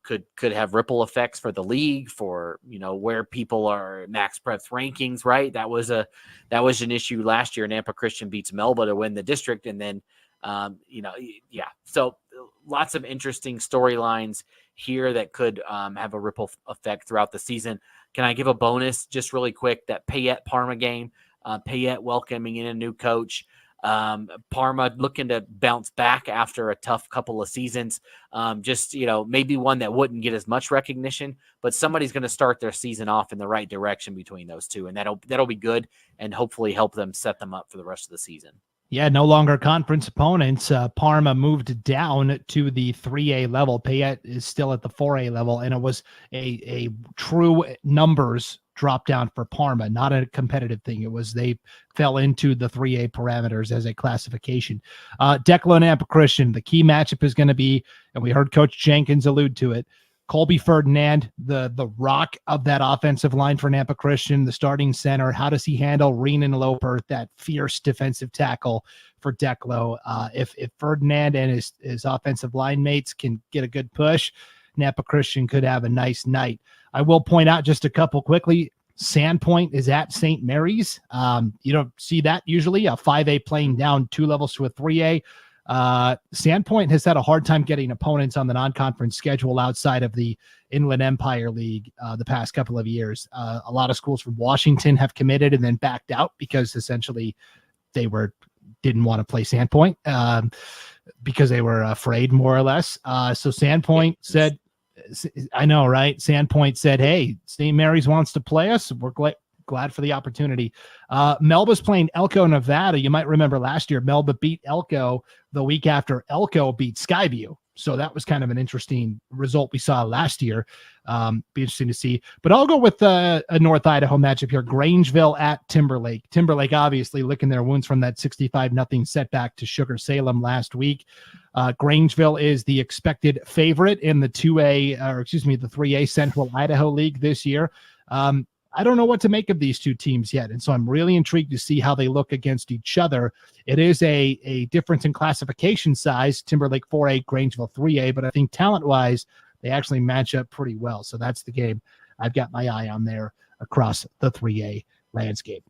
could have ripple effects for the league, for, where people are max preps rankings, right? That was an issue last year. Nampa Christian beats Melba to win the district. And then, so lots of interesting storylines here that could have a ripple effect throughout the season. Can I give a bonus just really quick? That Payette Parma game, Payette welcoming in a new coach. Parma looking to bounce back after a tough couple of seasons. Maybe one that wouldn't get as much recognition, but somebody's going to start their season off in the right direction between those two, and that'll be good and hopefully help them set them up for the rest of the season. Yeah, no longer conference opponents. Parma moved down to the 3A level. Payette is still at the 4A level, and it was a true numbers drop down for Parma, not a competitive thing. It was they fell into the 3A parameters as a classification. Declo Nampa Christian, the key matchup is going to be, and we heard Coach Jenkins allude to it, Colby Ferdinand, the rock of that offensive line for Nampa Christian, the starting center. How does he handle Reenan Loper, that fierce defensive tackle for Declo? If Ferdinand and his offensive line mates can get a good push, Nampa Christian could have a nice night. I will point out just a couple quickly. Sandpoint is at St. Mary's. You don't see that usually, a 5A playing down 2 levels to a 3A. Sandpoint has had a hard time getting opponents on the non-conference schedule outside of the Inland Empire League the past couple of years. A lot of schools from Washington have committed and then backed out because essentially they didn't want to play Sandpoint because they were afraid, more or less. So Sandpoint said, I know, right? Sandpoint said, hey, St. Mary's wants to play us. We're glad for the opportunity. Melba's playing Elko, Nevada. You might remember last year, Melba beat Elko the week after Elko beat Skyview. So that was kind of an interesting result we saw last year. Be interesting to see. But I'll go with a North Idaho matchup here. Grangeville at Timberlake. Timberlake obviously licking their wounds from that 65-0 setback to Sugar Salem last week. Grangeville is the expected favorite in the 3A Central Idaho League this year. I don't know what to make of these two teams yet, and so I'm really intrigued to see how they look against each other. It is a difference in classification size, Timberlake 4A, Grangeville 3A, but I think talent-wise, they actually match up pretty well. So that's the game I've got my eye on there across the 3A landscape.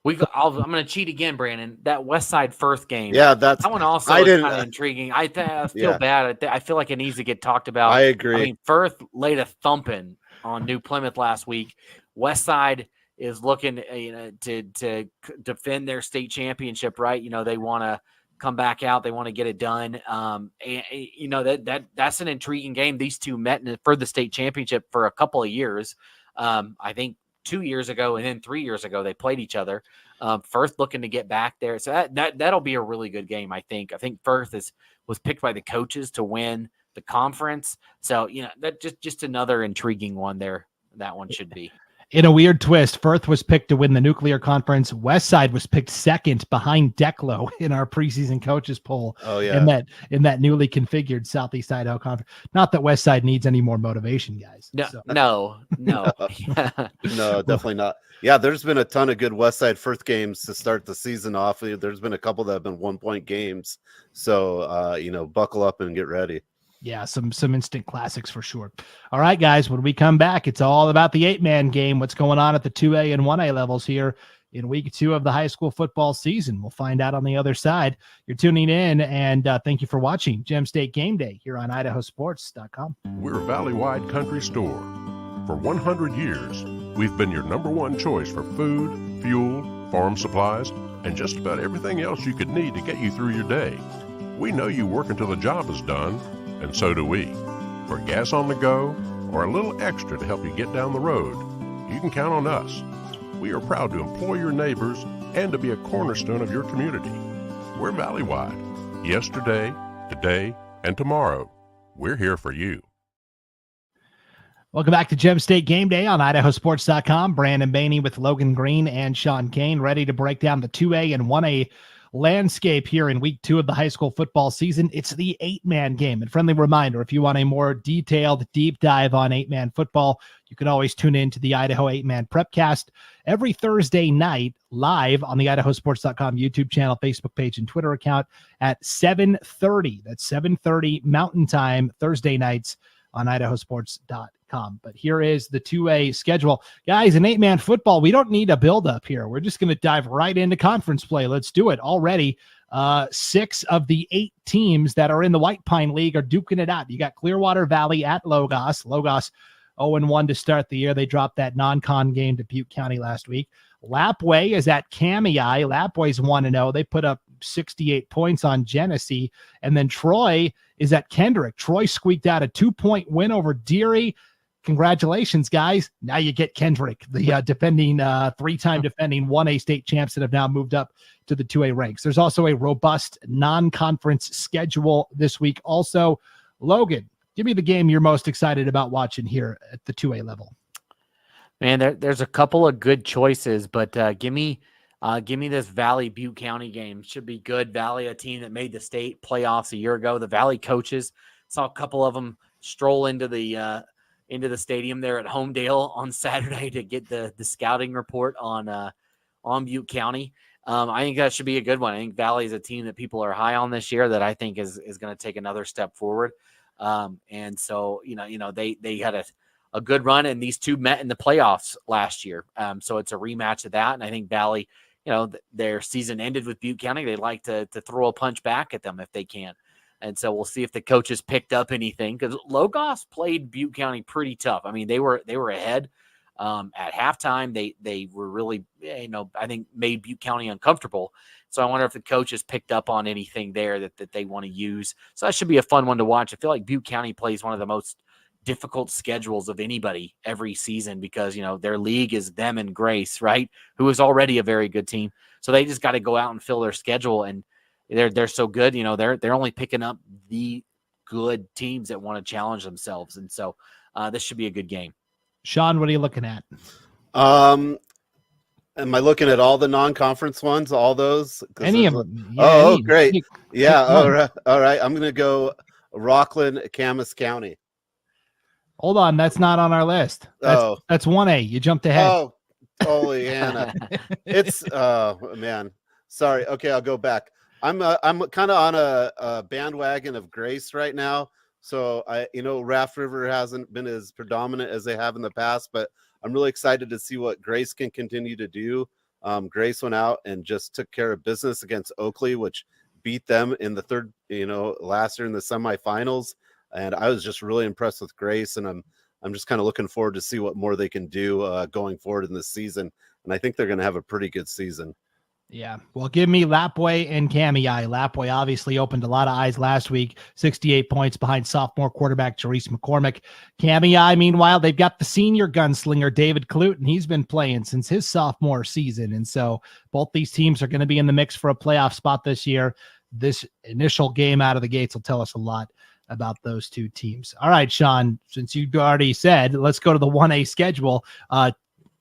I'm going to cheat again, Brandon. That Westside Firth game. Yeah, that one also is kind of intriguing. I feel bad. I feel like it needs to get talked about. I agree. I mean, Firth laid a thumping on New Plymouth last week. Westside is looking to defend their state championship, right? They want to come back out. They want to get it done. That's an intriguing game. These two met for the state championship for a couple of years. I think 2 years ago and then 3 years ago they played each other. Firth looking to get back there, so that'll be a really good game. I think Firth was picked by the coaches to win the conference, so that just another intriguing one there. That one should be. In a weird twist, Firth was picked to win the Nuclear Conference. Westside was picked second behind Declo in our preseason coaches poll. Oh yeah, in that newly configured Southeast Idaho Conference. Not that Westside needs any more motivation, guys. No, no, definitely not. Yeah, there's been a ton of good Westside Firth games to start the season off. There's been a couple that have been 1-point games, so buckle up and get ready. Yeah, some instant classics for sure. All right, guys, when we come back, it's all about the 8-man game. What's going on at the 2A and 1A levels here in week 2 of the high school football season? We'll find out on the other side. You're tuning in, and thank you for watching Gem State Game Day here on IdahoSports.com. We're a valley-wide country store. For 100 years, we've been your #1 choice for food, fuel, farm supplies, and just about everything else you could need to get you through your day. We know you work until the job is done, and so do we. For gas on the go or a little extra to help you get down the road, you can count on us. We are proud to employ your neighbors and to be a cornerstone of your community. We're valley-wide. Yesterday, today, and tomorrow. We're here for you. Welcome back to Gem State Game Day on IdahoSports.com. Brandon Baney with Logan Green and Sean Kane ready to break down the 2A and 1A landscape here in week 2 of the high school football season. It's the 8-man game. And friendly reminder, if you want a more detailed deep dive on 8-man football, you can always tune in to the Idaho 8-man Prepcast every Thursday night live on the IdahoSports.com YouTube channel, Facebook page, and Twitter account at 7:30. That's 7:30 Mountain Time, Thursday nights on IdahoSports.com. But here is the 2A schedule. Guys, in 8-man football, we don't need a build-up here. We're just going to dive right into conference play. Let's do it. Already, 6 of the 8 teams that are in the White Pine League are duking it out. You got Clearwater Valley at Logos. Logos 0-1 to start the year. They dropped that non-con game to Butte County last week. Lapway is at Kamei. Lapway's 1-0. They put up 68 points on Genesee. And then Troy is at Kendrick. Troy squeaked out a 2-point win over Deary. Congratulations, guys. Now you get Kendrick, the defending 3-time defending 1A state champs that have now moved up to the 2A ranks. There's also a robust non-conference schedule this week. Also, Logan, give me the game you're most excited about watching here at the 2A level. Man, there's a couple of good choices, but give me this Valley Butte County game. Should be good. Valley, a team that made the state playoffs a year ago. The Valley coaches, saw a couple of them stroll into the stadium there at Homedale on Saturday to get the scouting report on Butte County. I think that should be a good one. I think Valley is a team that people are high on this year that I think is going to take another step forward. And so, they had a good run, and these two met in the playoffs last year. So it's a rematch of that. And I think Valley, their season ended with Butte County. They like to throw a punch back at them if they can. And so we'll see if the coaches picked up anything, because Logos played Butte County pretty tough. I mean, they were ahead at halftime. They were really, I think made Butte County uncomfortable. So I wonder if the coaches picked up on anything there that they want to use. So that should be a fun one to watch. I feel like Butte County plays one of the most difficult schedules of anybody every season, because their league is them and Grace, right, who is already a very good team. So they just got to go out and fill their schedule, and they're so good. They're only picking up the good teams that want to challenge themselves, and so this should be a good game. Sean, what are you looking at? Am I looking at all the non-conference ones? All those? Any of them? Yeah, great. Yeah. All right. I'm going to go Rockland, Camas County. Hold on, that's not on our list. That's 1A. You jumped ahead. Oh, holy Hannah! It's man. Sorry. Okay, I'll go back. I'm kind of on a bandwagon of Grace right now. So Raft River hasn't been as predominant as they have in the past, but I'm really excited to see what Grace can continue to do. Grace went out and just took care of business against Oakley, which beat them in the third, last year in the semifinals. And I was just really impressed with Grace, and I'm just kind of looking forward to see what more they can do going forward in this season. And I think they're going to have a pretty good season. Yeah. Well, give me Lapway and Kamei. Lapway obviously opened a lot of eyes last week, 68 points behind sophomore quarterback Jerice McCormick. Kamei, meanwhile, they've got the senior gunslinger David Clute, and he's been playing since his sophomore season. And so both these teams are going to be in the mix for a playoff spot this year. This initial game out of the gates will tell us a lot about those two teams. All right, Sean, since you already said, let's go to the 1A schedule.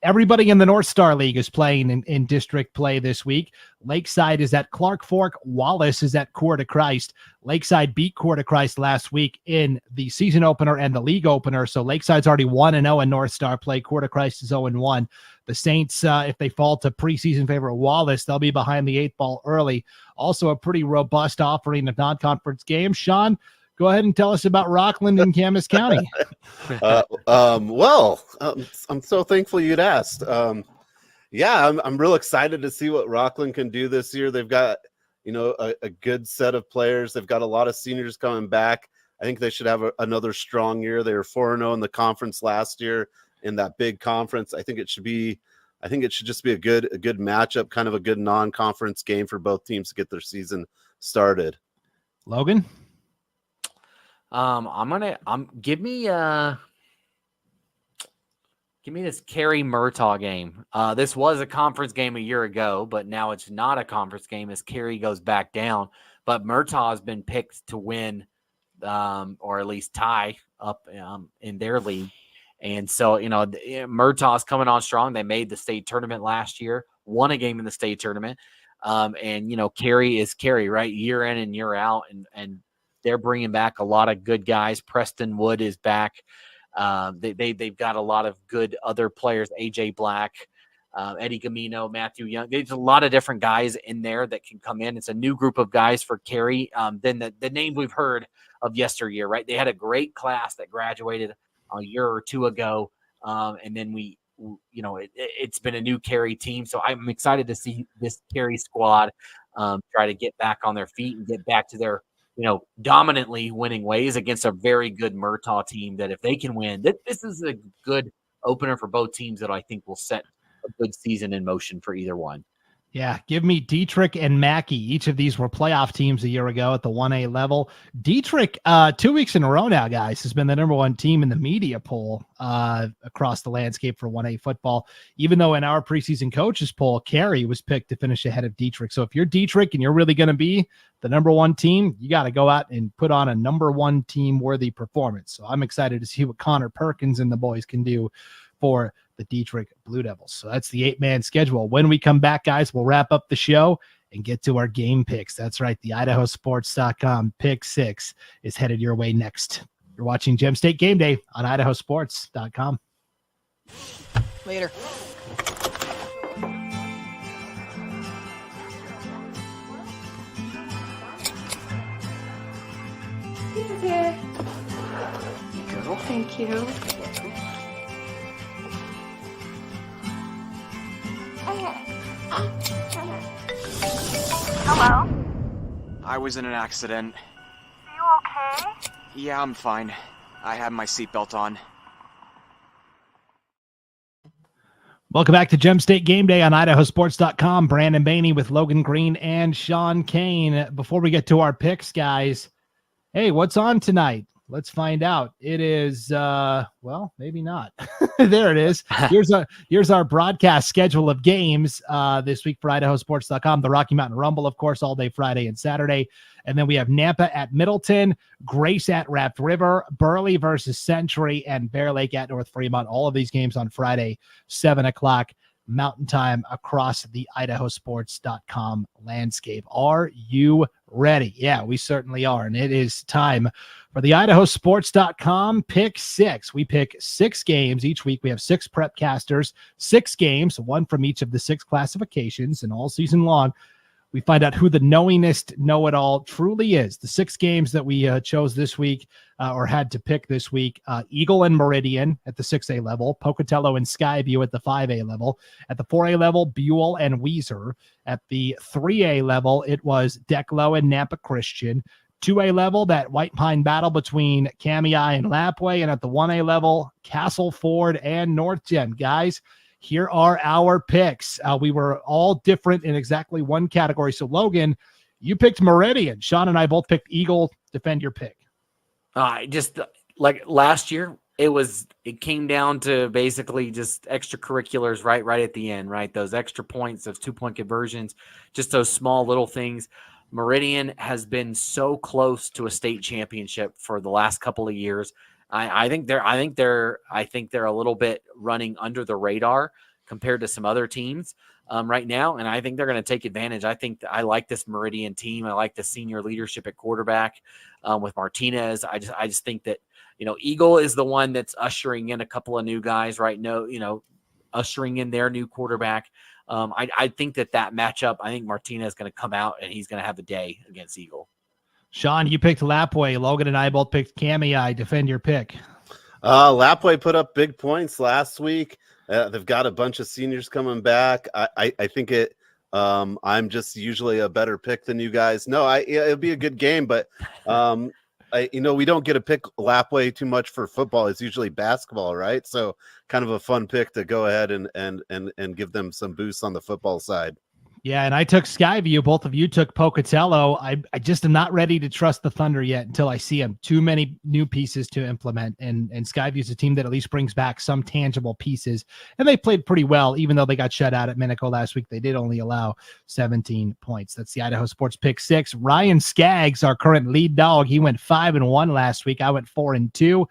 Everybody in the North Star League is playing in district play this week. Lakeside is at Clark Fork. Wallace is at Coeur de Christ. Lakeside beat Coeur de Christ last week in the season opener and the league opener. So Lakeside's already 1-0 in North Star play. Coeur de Christ is 0-1. The Saints, if they fall to preseason favorite Wallace, they'll be behind the 8 ball early. Also a pretty robust offering of non-conference games. Sean, go ahead and tell us about Rockland and Camas County. I'm so thankful you'd asked. I'm real excited to see what Rockland can do this year. They've got, a good set of players. They've got a lot of seniors coming back. I think they should have another strong year. They were 4-0 in the conference last year in that big conference. I think it should just be a good matchup, kind of a good non-conference game for both teams to get their season started. Logan? Give me this Cary Murtaugh game. This was a conference game a year ago, but now it's not a conference game as Cary goes back down. But Murtaugh has been picked to win, or at least tie up in their league. And so, Murtaugh's coming on strong. They made the state tournament last year, won a game in the state tournament. And Cary is Cary, right? Year in and year out. And they're bringing back a lot of good guys. Preston Wood is back. They've got a lot of good other players. AJ Black, Eddie Gamino, Matthew Young. There's a lot of different guys in there that can come in. It's a new group of guys for Carey than the names we've heard of yesteryear, right? They had a great class that graduated a year or two ago, and then it's been a new Carey team. So I'm excited to see this Carey squad try to get back on their feet and get back to their dominantly winning ways against a very good Murtaugh team that if they can win, this is a good opener for both teams that I think will set a good season in motion for either one. Yeah, give me Dietrich and Mackey. Each of these were playoff teams a year ago at the 1A level. Dietrich, 2 weeks in a row now, guys, has been the number one team in the media poll across the landscape for 1A football, even though in our preseason coaches poll, Carey was picked to finish ahead of Dietrich. So if you're Dietrich and you're really going to be the number one team, you got to go out and put on a number one team worthy performance. So I'm excited to see what Connor Perkins and the boys can do for the Dietrich Blue Devils. So that's the 8-man schedule. When we come back, guys, we'll wrap up the show and get to our game picks. That's right. The IdahoSports.com pick 6 is headed your way next. You're watching Gem State Game Day on IdahoSports.com. Later. He's here. Girl, thank you. Hello? I was in an accident. Are you okay? Yeah, I'm fine. I had my seatbelt on. Welcome back to Gem State Game Day on IdahoSports.com. Brandon Baney with Logan Green and Sean Kane. Before we get to our picks, guys, hey, what's on tonight? Let's find out. It is, well, maybe not. There it is. Here's our broadcast schedule of games this week for IdahoSports.com. The Rocky Mountain Rumble, of course, all day Friday and Saturday. And then we have Nampa at Middleton, Grace at Raft River, Burley versus Century, and Bear Lake at North Fremont. All of these games on Friday, 7 o'clock Mountain Time across the IdahoSports.com landscape. Are you ready? Yeah, we certainly are. And it is time for the IdahoSports.com pick 6. We pick 6 games each week. We have 6 prep casters, 6 games, 1 from each of the 6 classifications, and all season long, we find out who the knowingest know-it-all truly is. The 6 games that we chose this week or had to pick this week, Eagle and Meridian at the 6A level, Pocatello and Skyview at the 5A level. At the 4A level, Buell and Weiser. At the 3A level, it was Declo and Nampa Christian. 2A level, that White Pine battle between Kamei and Lapwai. And at the 1A level, Castle Ford and North Gem. Guys, here are our picks. We were all different in exactly one category. So, Logan, you picked Meridian. Sean and I both picked Eagle. Defend your pick. Just like last year, it came down to basically just extracurriculars right at the end, right? Those extra points, those 2-point conversions, just those small little things. Meridian has been so close to a state championship for the last couple of years. I think they're a little bit running under the radar compared to some other teams right now, and I think they're going to take advantage. I like this Meridian team. I like the senior leadership at quarterback with Martinez. I just think that Eagle is the one that's ushering in a couple of new guys right now. Ushering in their new quarterback. I think that matchup. I think Martinez is going to come out and he's going to have a day against Eagle. Sean, you picked Lapwai. Logan and I both picked Kamei. Defend your pick. Lapwai put up big points last week. They've got a bunch of seniors coming back. I think it. I'm just usually a better pick than you guys. No, it'll be a good game, but we don't get to pick Lapwai too much for football. It's usually basketball, right? So kind of a fun pick to go ahead and give them some boosts on the football side. Yeah, and I took Skyview. Both of you took Pocatello. I just am not ready to trust the Thunder yet until I see them. Too many new pieces to implement, and Skyview is a team that at least brings back some tangible pieces, and they played pretty well, even though they got shut out at Minico last week. They did only allow 17 points. That's the Idaho Sports Pick 6. Ryan Skaggs, our current lead dog, he went 5-1 last week. I went 4-2.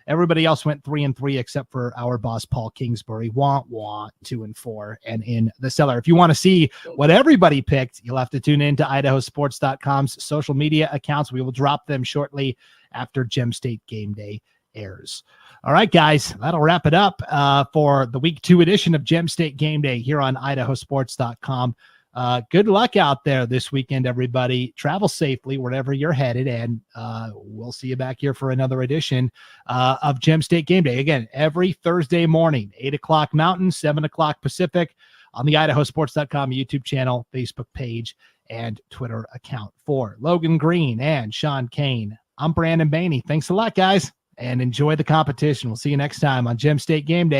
Everybody else went 3-3 except for our boss, Paul Kingsbury. 2-4 and in the cellar. If you want to see what everybody picked, you'll have to tune in to IdahoSports.com's social media accounts. We will drop them shortly after Gem State Game Day airs. All right, guys, that'll wrap it up for the week 2 edition of Gem State Game Day here on IdahoSports.com. Good luck out there this weekend, everybody. Travel safely wherever you're headed, and we'll see you back here for another edition of Gem State Game Day. Again, every Thursday morning, 8 o'clock Mountain, 7 o'clock Pacific, on the IdahoSports.com YouTube channel, Facebook page, and Twitter account. For Logan Green and Sean Kane, I'm Brandon Baney. Thanks a lot, guys, and enjoy the competition. We'll see you next time on Gem State Game Day.